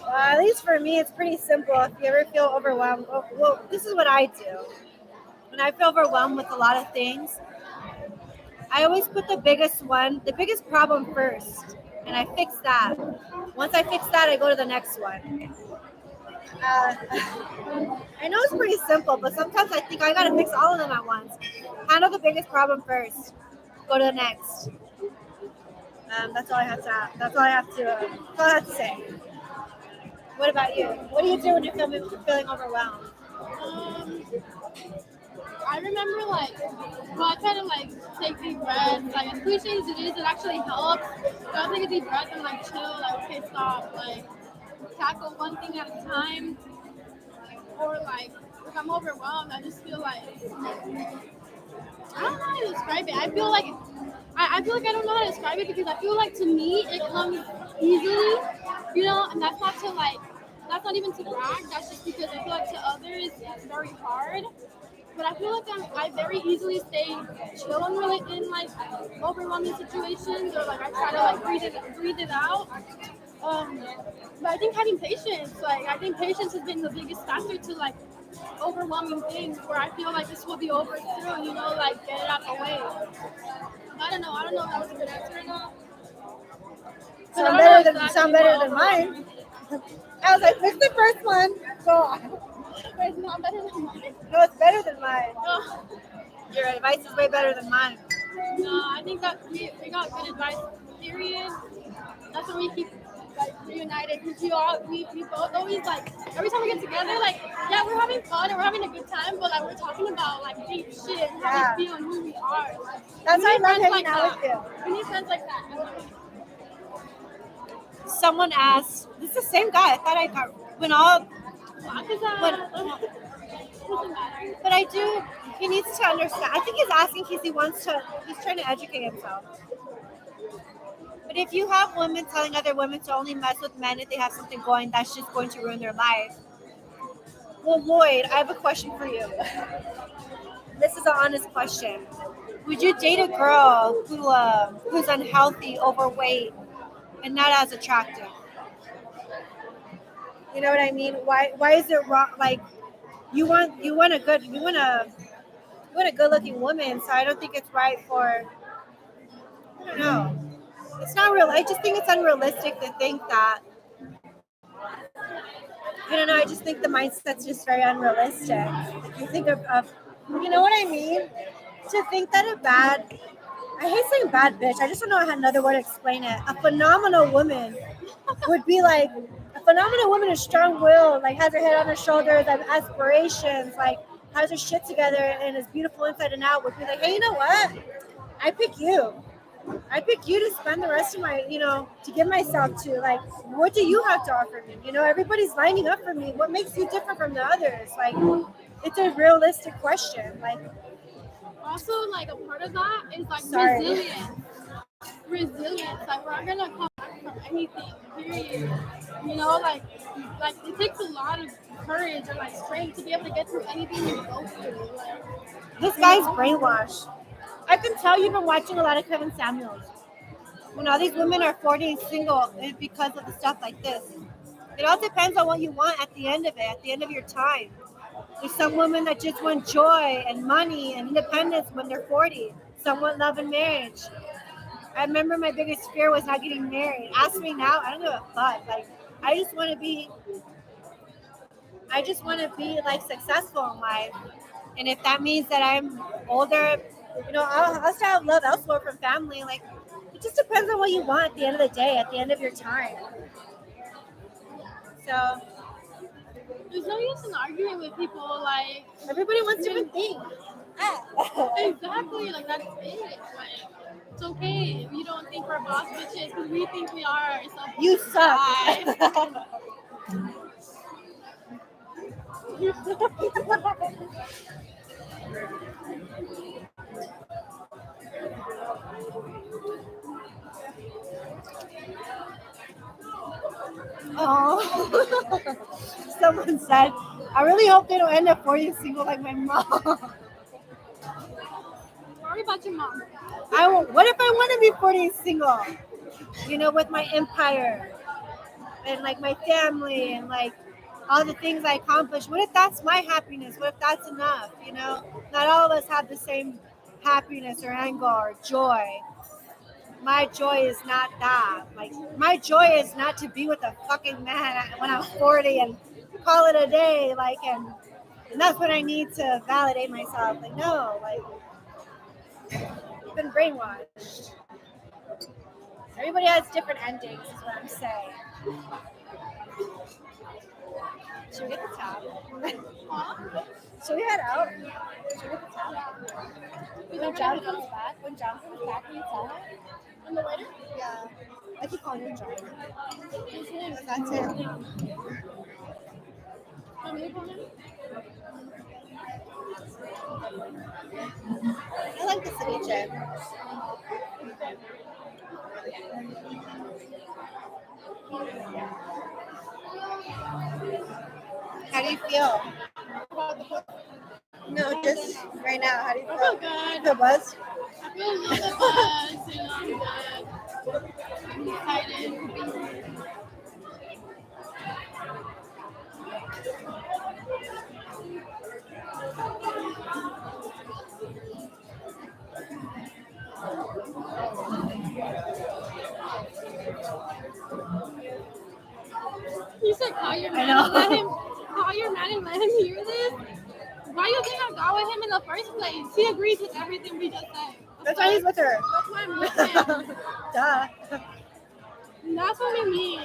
Well, at least for me, it's pretty simple. If you ever feel overwhelmed, well, this is what I do. When I feel overwhelmed with a lot of things, I always put the biggest problem first, and I fix that. Once I fix that, I go to the next one. I know it's pretty simple, but sometimes I think I gotta fix all of them at once. Handle the biggest problem first, go to the next. That's all I have to. That's all I have to say. What about you? What do you do when you're feeling overwhelmed? I remember I try to take deep breaths. Like as cliche as it is, it actually helps. So I'll take a deep breath and chill. Okay, stop. Tackle one thing at a time. Or if I'm overwhelmed, I just feel I don't know how to describe it. I feel like I feel like I don't know how to describe it because I feel like to me it comes easily, and that's not even to brag. That's just because I feel like to others it's very hard. But I feel like I very easily stay chill in overwhelming situations, or I try to breathe it out. But I think having patience, I think patience has been the biggest factor to overwhelming things where I feel like this will be over soon, get it out the way. I don't know if that was a good answer or not. Sound better than mine. I was like, fix the first one. Go on. It's not better than mine. No, it's better than mine. No. Your advice is way better than mine. No, I think that we got good advice, period. That's why we keep reunited because we both always every time we get together, yeah, we're having fun and we're having a good time, but we're talking about deep shit and how we feel and who we are. That's why I love hanging out with you. We need friends like that. Someone asked, this is the same guy. I thought I got but I do. He needs to understand. I think he's asking because he's trying to educate himself. But if you have women telling other women to only mess with men if they have something going, that's just going to ruin their life. Well, Lloyd, I have a question for you. This is an honest question. Would you date a girl who's unhealthy, overweight, and not as attractive? You know what I mean? Why is it wrong? you want a good good looking woman. So I don't think it's right for, I don't know. It's not real. I just think it's unrealistic to think that. I don't know. I just think the mindset's just very unrealistic. Like you think of, you know what I mean? To think that I hate saying bad bitch. I just don't know another word to explain it. A phenomenal woman would be like, a phenomenal woman is strong-willed, like has her head on her shoulders, has aspirations, like has her shit together and is beautiful inside and out. Would be like, hey, you know what? I pick you. I pick you to spend the rest of my, to give myself to. Like, what do you have to offer me? Everybody's lining up for me. What makes you different from the others? Like, it's a realistic question. Like, Also, like a part of that is like sorry. resilience. Like we're not gonna come back from anything. Period. Like it takes a lot of courage or like strength to be able to get through anything you go through. Like This guy's brainwashed. I can tell you've been watching a lot of Kevin Samuels. When all these women are 40 and single, it's because of the stuff like this. It all depends on what you want at the end of it, at the end of your time. There's some women that just want joy and money and independence when they're 40. Some want love and marriage. I remember my biggest fear was not getting married. Ask me now, I don't give a fuck. Like, I just want to be, like successful in life. And if that means that I'm older, I'll still have love elsewhere from family. Like, it just depends on what you want at the end of the day, at the end of your time. So there's no use in arguing with people. Like everybody wants different things. exactly. Like that's it. Like it's okay if you don't think we're boss bitches because we think we are. So You suck. Oh, someone said, I really hope they don't end up 40 single like my mom. Worry about your mom. What if I want to be 40 single? With my empire and like my family and like all the things I accomplished. What if that's my happiness? What if that's enough? Not all of us have the same happiness or anger or joy. My joy is not that. Like, my joy is not to be with a fucking man when I'm 40 and call it a day. Like, and that's when I need to validate myself. Like, no, like, I've been brainwashed. Everybody has different endings, is what I'm saying. Should we get the tab? Should we head out? Should we get the tab? When John comes back, will you tell him? On the waiter? Yeah. I keep calling him John. That's it. I like the ceviche. How do you feel? No, just right now. How do you feel? I feel good. Feel buzzed? I feel a little bit buzzed. I'm good. I'm excited. You said call your man and let him hear this. Why do you think I got with him in the first place? He agrees with everything we just said. That's why he's with her. That's why I'm with him. Duh. That's what we mean.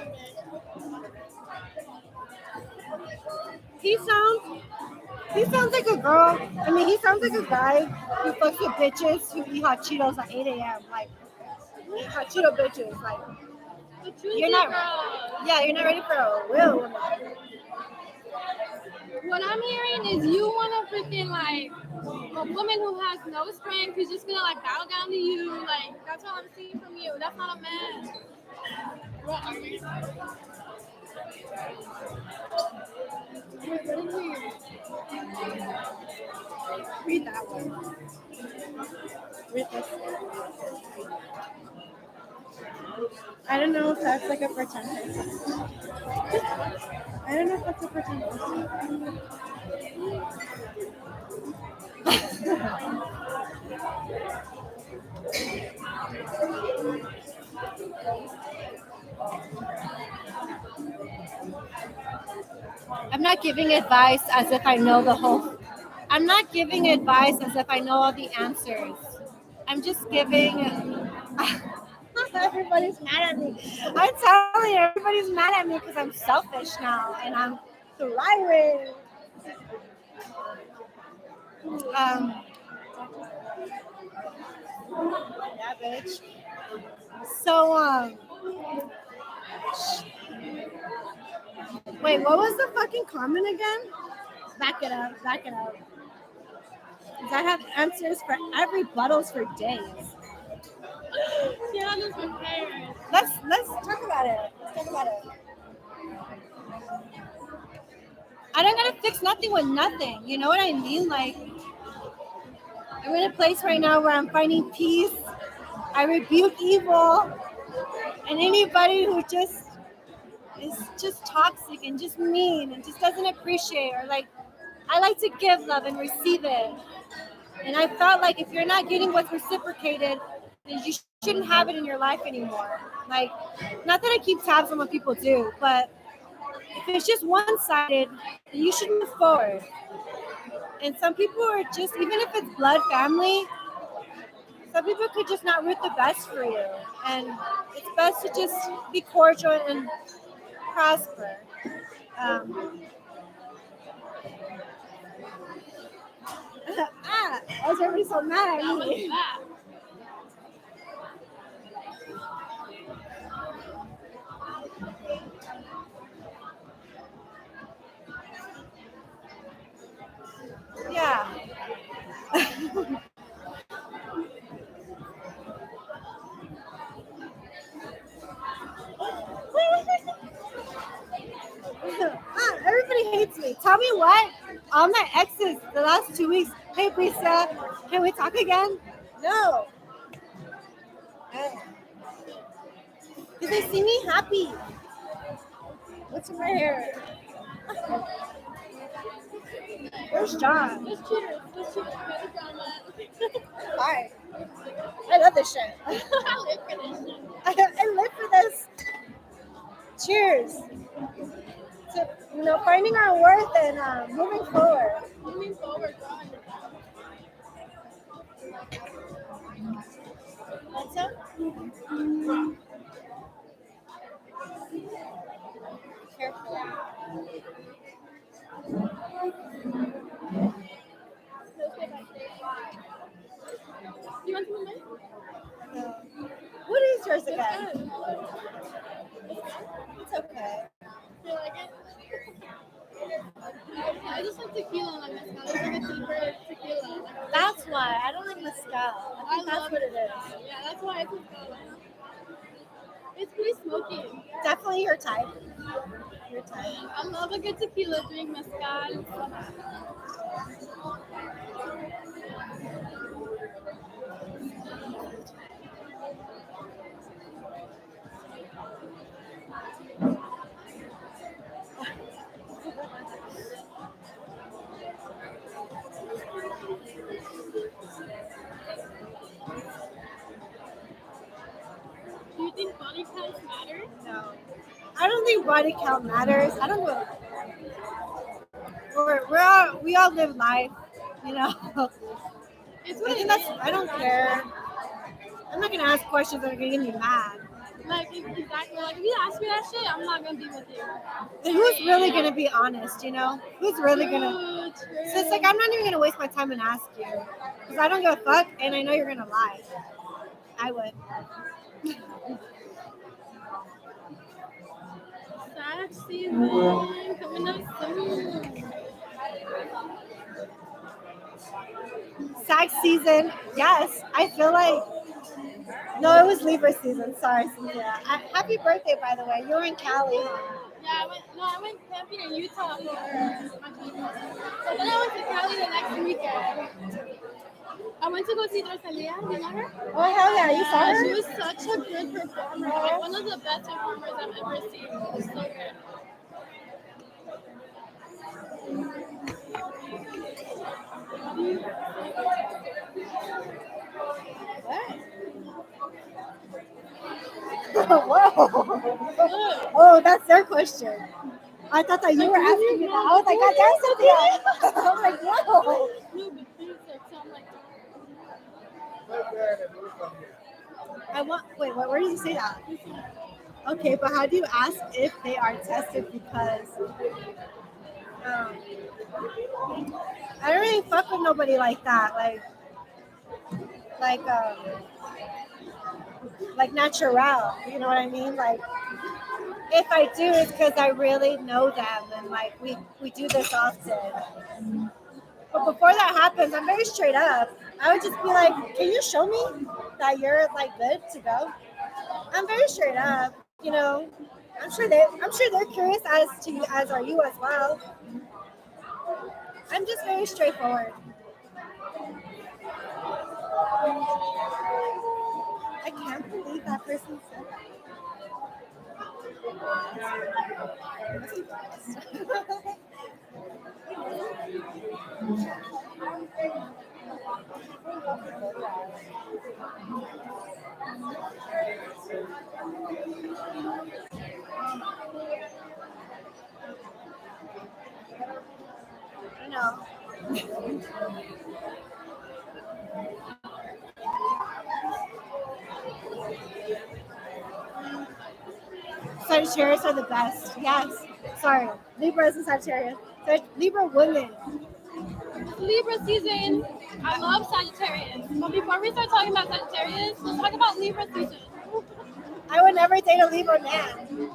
He sounds like a girl. I mean, he sounds like a guy who fucks with bitches who eat hot Cheetos at 8 a.m. Like, hot Cheeto bitches. Like, You're not. you're not ready for a real woman. What I'm hearing is you want to freaking like a woman who has no strength who's just gonna like bow down to you. Like that's what I'm seeing from you. That's not a man. What are you? Wait, what is he? Read that one. Read this. I don't know if that's like a pretend person. I don't know if that's a pretend person. I'm not giving advice as if I know the whole. I'm not giving advice as if I know all the answers. I'm just giving. Everybody's mad at me. I'm telling you, everybody's mad at me because I'm selfish now and I'm thriving. Yeah, bitch. So, wait, what was the fucking comment again? Back it up, back it up. Because I have answers for every rebuttals for days. Yeah, that's prepared. Let's talk about it. Let's talk about it. I don't gotta fix nothing with nothing. You know what I mean? Like, I'm in a place right now where I'm finding peace. I rebuke evil, and anybody who just is just toxic and just mean and just doesn't appreciate, or like, I like to give love and receive it. And I felt like if you're not getting what's reciprocated, then you shouldn't have it in your life anymore. Like, not that I keep tabs on what people do, but if it's just one-sided, then you should move forward. And some people are just, even if it's blood family, some people could just not root the best for you. And it's best to just be cordial and prosper. Why is everybody so mad at me? Yeah. Everybody hates me. Tell me what? All my exes the last 2 weeks. Hey, Bryscia, can we talk again? No. Because they see me happy. What's in my hair? Where's John? Let's cheers. Let's cheers. Hi. I love this shit. I live for this shit. I live for this. Cheers. To, finding our worth and moving forward. Moving forward, God. What's up? Careful. You want some of mine? No. What is yours again? It's good. It's okay. You like it? I just like tequila like mezcal. It's like a deeper tequila. That's why. I don't like mezcal. I think that's what it is. Yeah, that's why it's mezcal. It's pretty smoky. Definitely your type. Your type. I love a good tequila, drink mezcal. Do you think body counts matter? No. I don't think body count matters. I don't know. We all live life, you know. It's I what think it that's. is. I don't care. I'm not gonna ask questions that are gonna get me mad. Like, exactly. Like, if you ask me that shit, I'm not gonna be with you. And who's really gonna be honest? You know, who's really gonna? True. So it's like I'm not even gonna waste my time and ask you because I don't give a fuck, and I know you're gonna lie. I would. Sad season coming up soon. Sag season, yes. I feel like no, it was Libra season. Sorry, Cynthia. Happy birthday, by the way. You were in Cali. Yeah, I went camping in Utah for my birthday. So then I went to Cali the next weekend. I went to go see Rosalia. You know her? Oh hell yeah, you saw her? She was such a good performer. Like one of the best performers I've ever seen. It was so good. Whoa. Oh, that's their question. I thought that you were asking me that. I was like, God damn, Cynthia. I was like, whoa. No, but music, so I'm like, Wait, where did you say that? Okay, but how do you ask if they are tested? Because um, I don't really fuck with nobody like that. Like, like natural. You know what I mean? Like, if I do, it's because I really know them, and like we do this often. But before that happens, I'm very straight up. I would just be like, "Can you show me that you're like good to go?" I'm very straight up. You know, I'm sure they're curious as to you, as are you as well. I'm just very straightforward. I can't believe that person said that. I know. Sagittarius are the best. Yes. Sorry. Libras and Sagittarius. Libra women. it's Libra season. I love Sagittarius. But before we start talking about Sagittarius, let's talk about Libra season. I would never date a Libra man.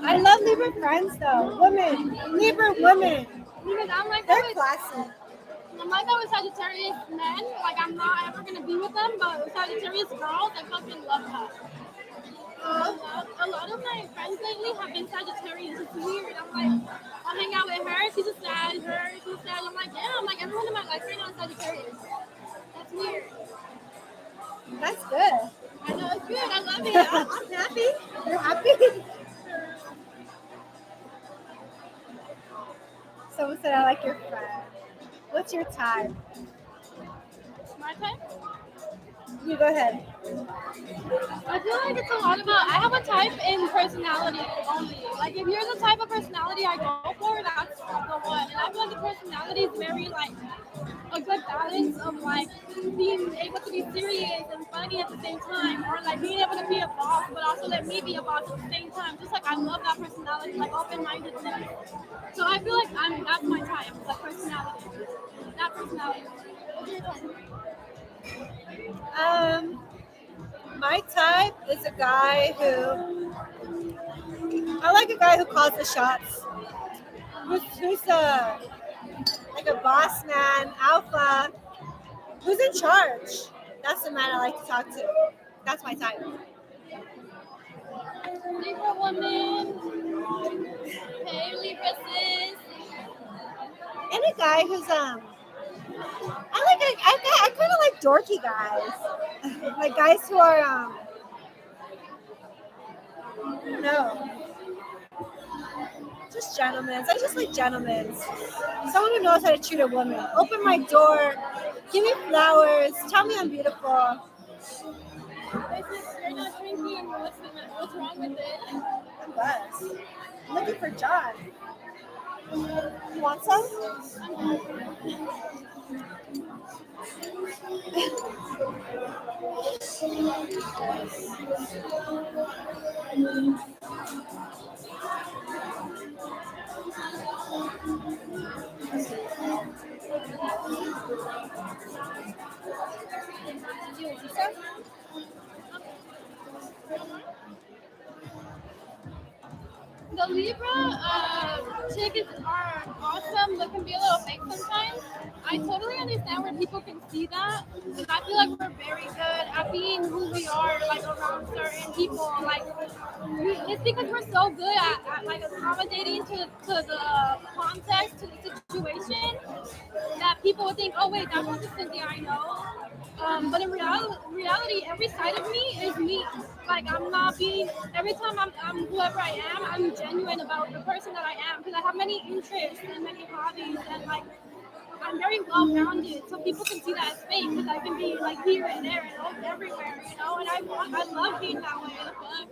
I love Libra friends though. Women. Libra women. Because I'm like They're that with, classy. I'm like that with Sagittarius men. Like I'm not ever gonna be with them, but with Sagittarius girls, I fucking love that. A lot of my friends lately have been Sagittarius. It's weird. I'm like, I'll hang out with her. She's a Sag. Her, she's a Sag. I'm like, damn. Like everyone in my life right now is Sagittarius. That's weird. That's good. I know it's good. I love it. I'm happy. You're happy. Someone said I like your friend. What's your type? My type. You go ahead. I feel like it's a lot about. I have a type in personality only. Like if you're the type of personality I go for, that's the one. And I feel like the personality is very like a good balance of like being able to be serious and funny at the same time, or like being able to be a boss, but also let me be a boss at the same time. Just like I love that personality, like open-mindedness. So I feel like that's my type, like personality. That personality. What's your type? My type is a guy who I like a guy who calls the shots. Who's like a boss man, alpha, who's in charge. That's the man I like to talk to. That's my type. Libra woman. Hey, Libra sis. And a guy who's I kind of like dorky guys, like guys who are no, just gentlemen. I just like gentlemen. Someone who knows how to treat a woman. Open my door, give me flowers, tell me I'm beautiful. You're not drinking. What's wrong with it? I'm buzzed. I'm looking for John. You want some? Do you want some? The Libra tickets are awesome, but can be a little fake sometimes. I totally understand where people can see that, because I feel like we're very good at being who we are, like around certain people. Like, it's because we're so good at like accommodating to the context, to the situation, that people would think, oh wait, that wasn't Cynthia I know. But in reality, every side of me is me. Like I'm not being. Every time I'm whoever I am, I'm genuine about the person that I am, because I have many interests and many hobbies, and like I'm very well rounded, so people can see that as fake because I can be like here and there and everywhere, you know. And I love being that way. The fuck?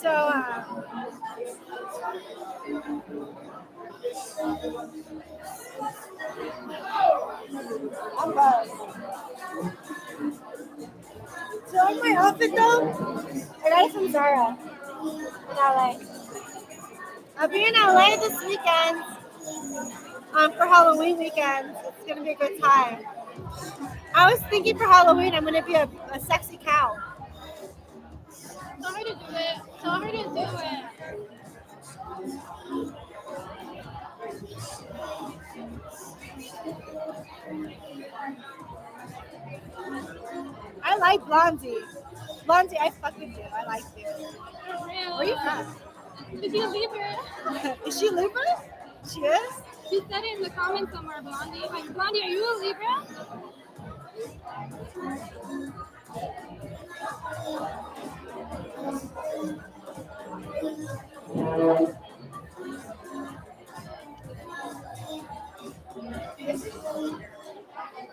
So, I'm so on my outfit though, I got it from Zara in LA. I'll be in LA this weekend for Halloween weekend. It's gonna be a good time. I was thinking for Halloween I'm gonna be a sexy cow. Tell her to do it. Tell her to do it. I like Blondie. Blondie, I fucking do. I like you. For real. Where are you from? Did you leave her? Is she Libra? She is? She said it in the comments somewhere, Blondie. Like, Blondie, are you a Libra?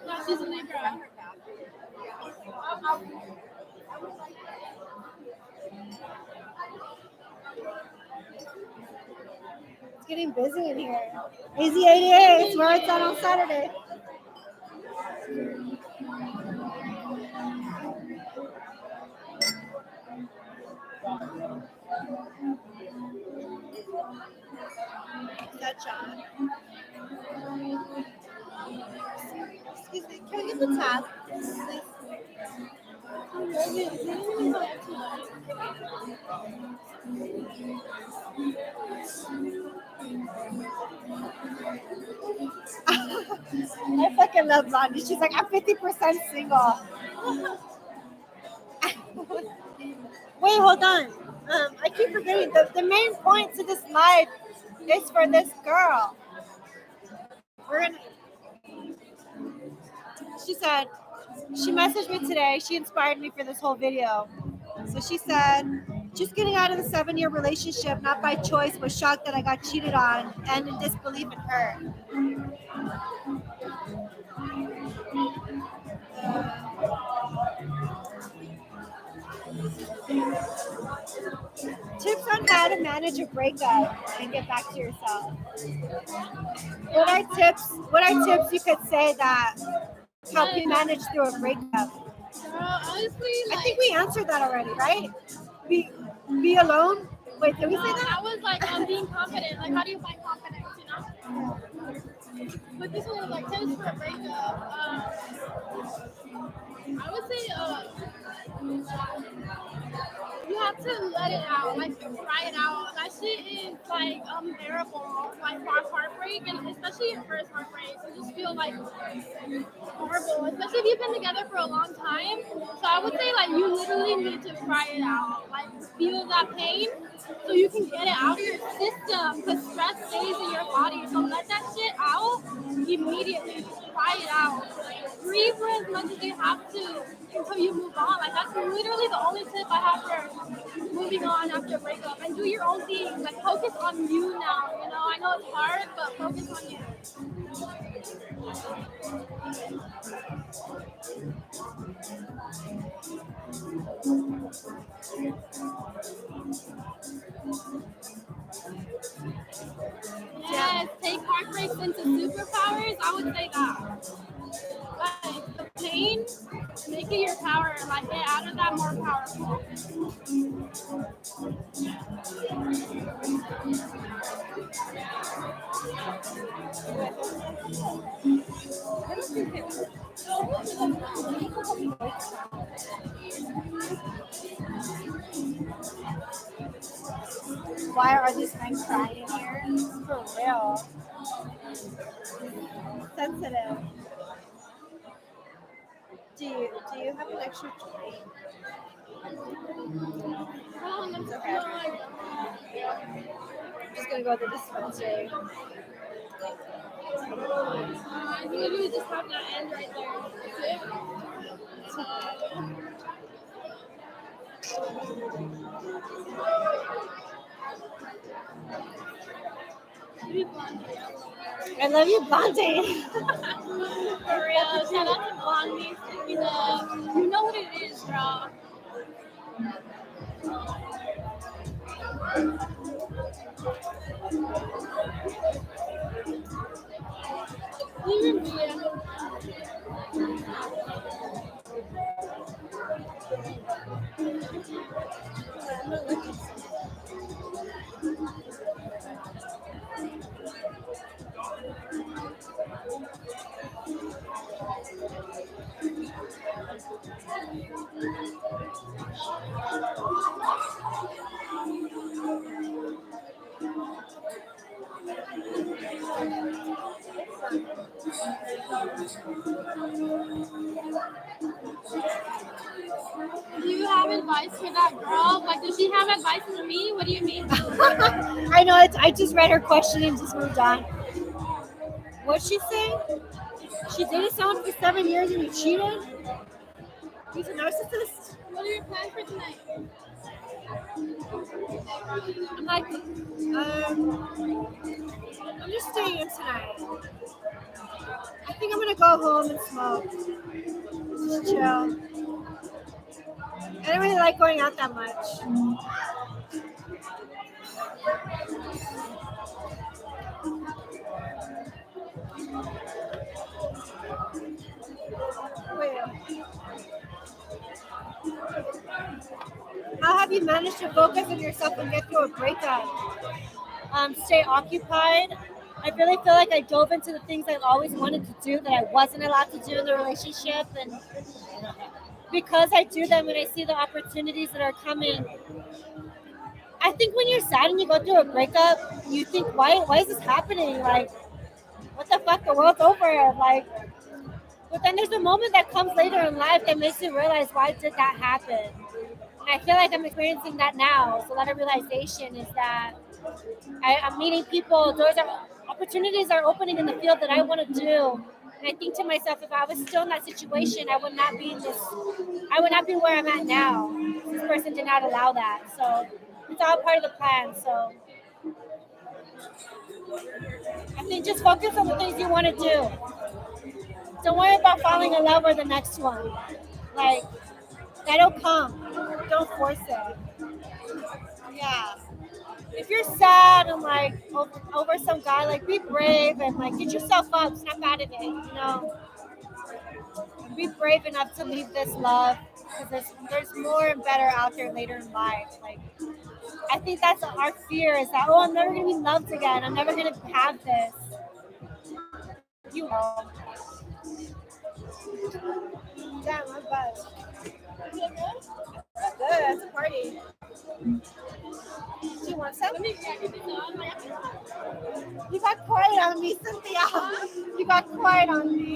No, she's a Libra. It's getting busy in here. Easy 88, it's where it's at on Saturday. That John. Excuse me, can I get the tab? Please. I'm nervous. You didn't even go out tonight. I fucking love Blondie. She's like, I'm 50% single. Wait, hold on. I keep forgetting. The main point to this live is for this girl. We're gonna. She said she messaged me today. She inspired me for this whole video. So she said, just getting out of the 7-year relationship, not by choice, was shocked that I got cheated on and in disbelief in her. Tips on how to manage a breakup and get back to yourself. What are tips? What are tips you could say that help you manage through a breakup? Girl, honestly, I like, think we answered that already, right? Be alone. Wait, did we say no, that? that was like being confident. Like, how do you find confidence, you know? But this one was like tips for a breakup. I would say you have to let it out, like cry it out. That shit is like unbearable, like for heartbreak, and especially your first heartbreak. You just feel like horrible, especially if you've been together for a long time. So I would say like you literally need to cry it out, like feel that pain, so you can get it out of your system. Because stress stays in your body, so let that shit out immediately. Cry it out. Grieve for as much as you have to until you move on. Like that's literally the only tip I have for moving on after a breakup. And do your own thing. Like focus on you now. You know, I know it's hard, but focus on you. Yes, take heartbreaks into superpowers. I would say that. Like the pain, make it your power. Like get out of that more powerful. Why are these men crying here? For real. Sensitive. Do you have an extra drink? Oh, I'm Okay. I'm just gonna go to the dispensary. I literally just have that end right there. Maybe Blondie. I love you, Blondie. For real. Shout out to Blondie. Stick it up. You know what it is, bro. Even me. Do you have advice for that girl? Like, does she have advice for me? What do you mean? I know. I just read her question and just moved on. What'd she say? She dated someone for 7 years and he cheated. He's a narcissist. What are your plans for tonight? I'm like, I'm just staying in tonight. I think I'm gonna go home and smoke. Just chill. I don't really like going out that much. Wait. How have you managed to focus on yourself and get through a breakup? Stay occupied. I really feel like I dove into the things I always wanted to do that I wasn't allowed to do in the relationship, and because I do them and I see the opportunities that are coming, I think when you're sad and you go through a breakup, you think, why is this happening? Like, what the fuck? The world's over. Like, but then there's a moment that comes later in life that makes you realize, why did that happen? And I feel like I'm experiencing that now. So a lot of realization is that I'm meeting people. Doors are opportunities are opening in the field that I want to do. And I think to myself, if I was still in that situation, I would not be in this. I would not be where I'm at now. This person did not allow that. So it's all part of the plan. So I think just focus on the things you want to do. Don't worry about falling in love or the next one. Like, that'll come. Don't force it. Yeah. If you're sad and like over some guy, like be brave and like get yourself up, snap out of it, you know. And be brave enough to leave this love because there's more and better out there later in life. Like, I think that's our fear is that, oh, I'm never gonna be loved again. I'm never gonna have this. You will. Damn, I'm buzzed. That's good. That's a party. Do you want some? Let me check it out. You got quiet on me, Cynthia. You got quiet on me.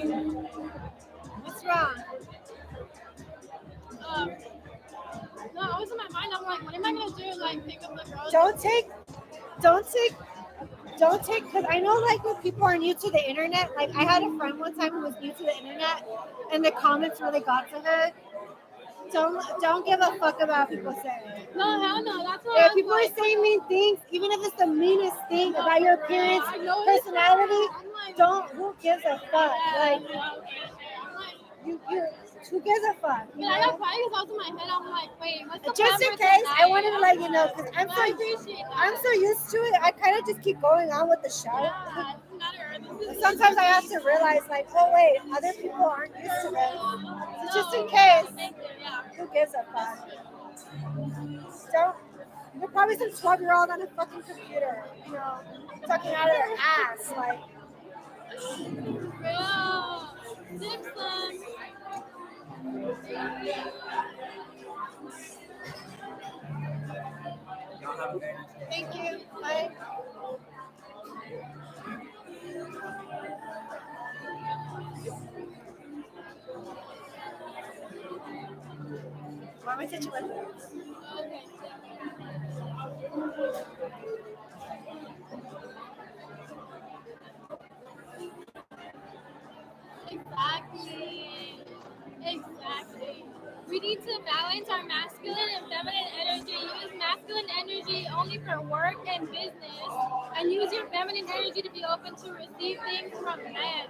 What's wrong? No, I was in my mind. I'm like, what am I gonna do? Like, pick up the girls? Don't take, because I know like when people are new to the internet, like I had a friend one time who was new to the internet and the comments really got to her. Don't give a fuck about people saying. No, hell no. That's what If I'm people are like. saying mean things, even if it's the meanest thing about your appearance, I know it's personality, I'm like, don't. Who gives a fuck? Like I'm like, you, who gives a fuck? but I got quiet because I was in my head. I'm like, wait, what's the Just plan in for case, I tonight? wanted to let you know because I appreciate that. I'm so used to it. I kind of just keep going on with the show. Yeah, it doesn't matter. This is Sometimes I have to realize, like, oh wait, other people aren't used to this. So just in no, case, thank you, yeah. who gives a fuck? Don't. You're probably some 12-year-old on a fucking computer, you know, talking out of their ass, like. Real. Dixon. Thank you. Bye. Why am I such a Okay. Exactly. Exactly. we need to balance our masculine and feminine energy. Use masculine energy only for work and business, and use your feminine energy to be open to receive things from men.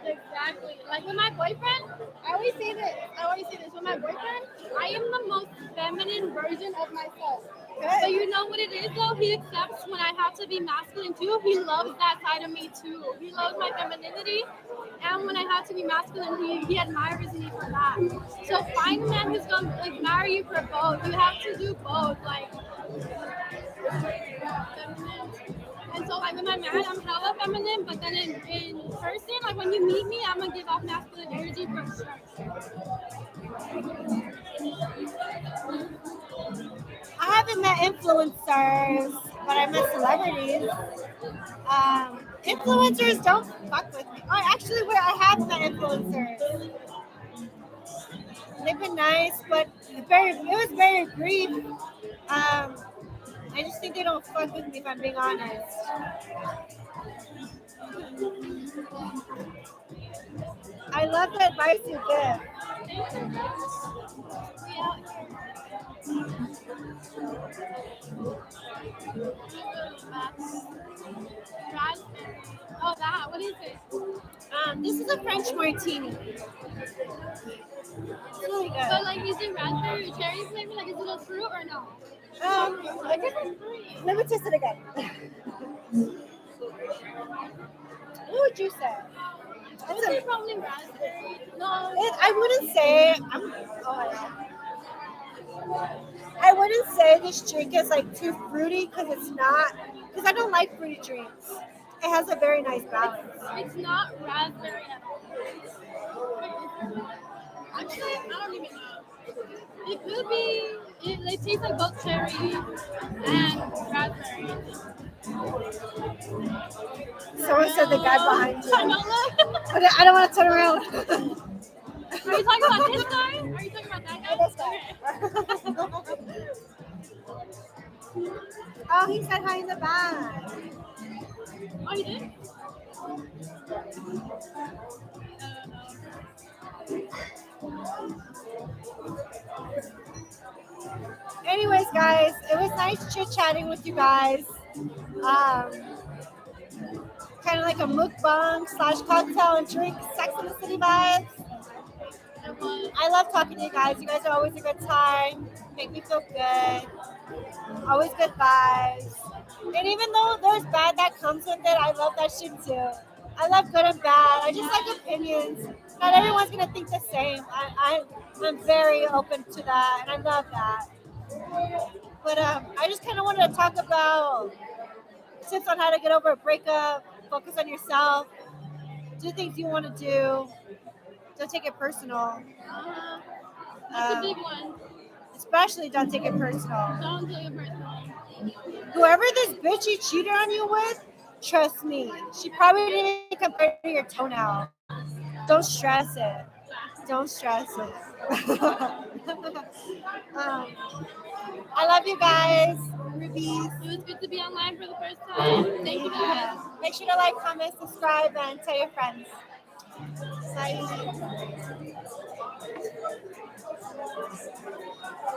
Exactly. Like with my boyfriend, I always say this. With my boyfriend, I am the most feminine version of myself. But you know what it is though? He accepts when I have to be masculine too. He loves that side of me too. He loves my femininity. And when I have to be masculine, he admires me for that. So find a man who's gonna like marry you for both. You have to do both. Like feminine. And so like with my man, I'm hella feminine, but then in person, like when you meet me, I'm gonna give off masculine energy for sure. I haven't met influencers, but I met celebrities. Influencers don't fuck with me. Oh, actually, where I have met influencers. They've been nice, but it was very brief. I just think they don't fuck with me if I'm being honest. I love the advice you give. Raspberry. Oh, that. What is it? This is a French martini. It's really good. But like, is it raspberry or cherry flavor? Like, is it a fruit or no? I guess let me taste it again. What would you say? I would say probably raspberry. No, I wouldn't say. I wouldn't say this drink is like too fruity because it's not. Because I don't like fruity drinks. It has a very nice balance. it's not raspberry at all. Actually, I don't even know. It could be. It tastes like both cherry and raspberry. Someone said the guy behind you. I know, look. But I don't want to turn around. Are you talking about this guy? Are you talking about that guy? This guy. Oh, he said hi in the back. Oh, you did? Anyways, guys, it was nice chit chatting with you guys. Kind of like a mukbang / cocktail and drink Sex in the City vibes. I love talking to you guys. You guys are always a good time. Make me feel good. Always good vibes. And even though there's bad that comes with it, I love that shit too. I love good and bad. I just like opinions. Not everyone's gonna think the same. I'm very open to that, and I love that. But I just kind of wanted to talk about tips on how to get over a breakup. Focus on yourself. Do things you want to do. Don't take it personal. That's a big one. Especially don't take it personal. Don't take it personal. Whoever this bitch you cheated on you with, trust me, she probably didn't even compare to your toenail. Don't stress it. Don't stress it. I love you guys. Rubies. It was good to be online for the first time. Thank you guys. Make sure to like, comment, subscribe, and tell your friends. Bye.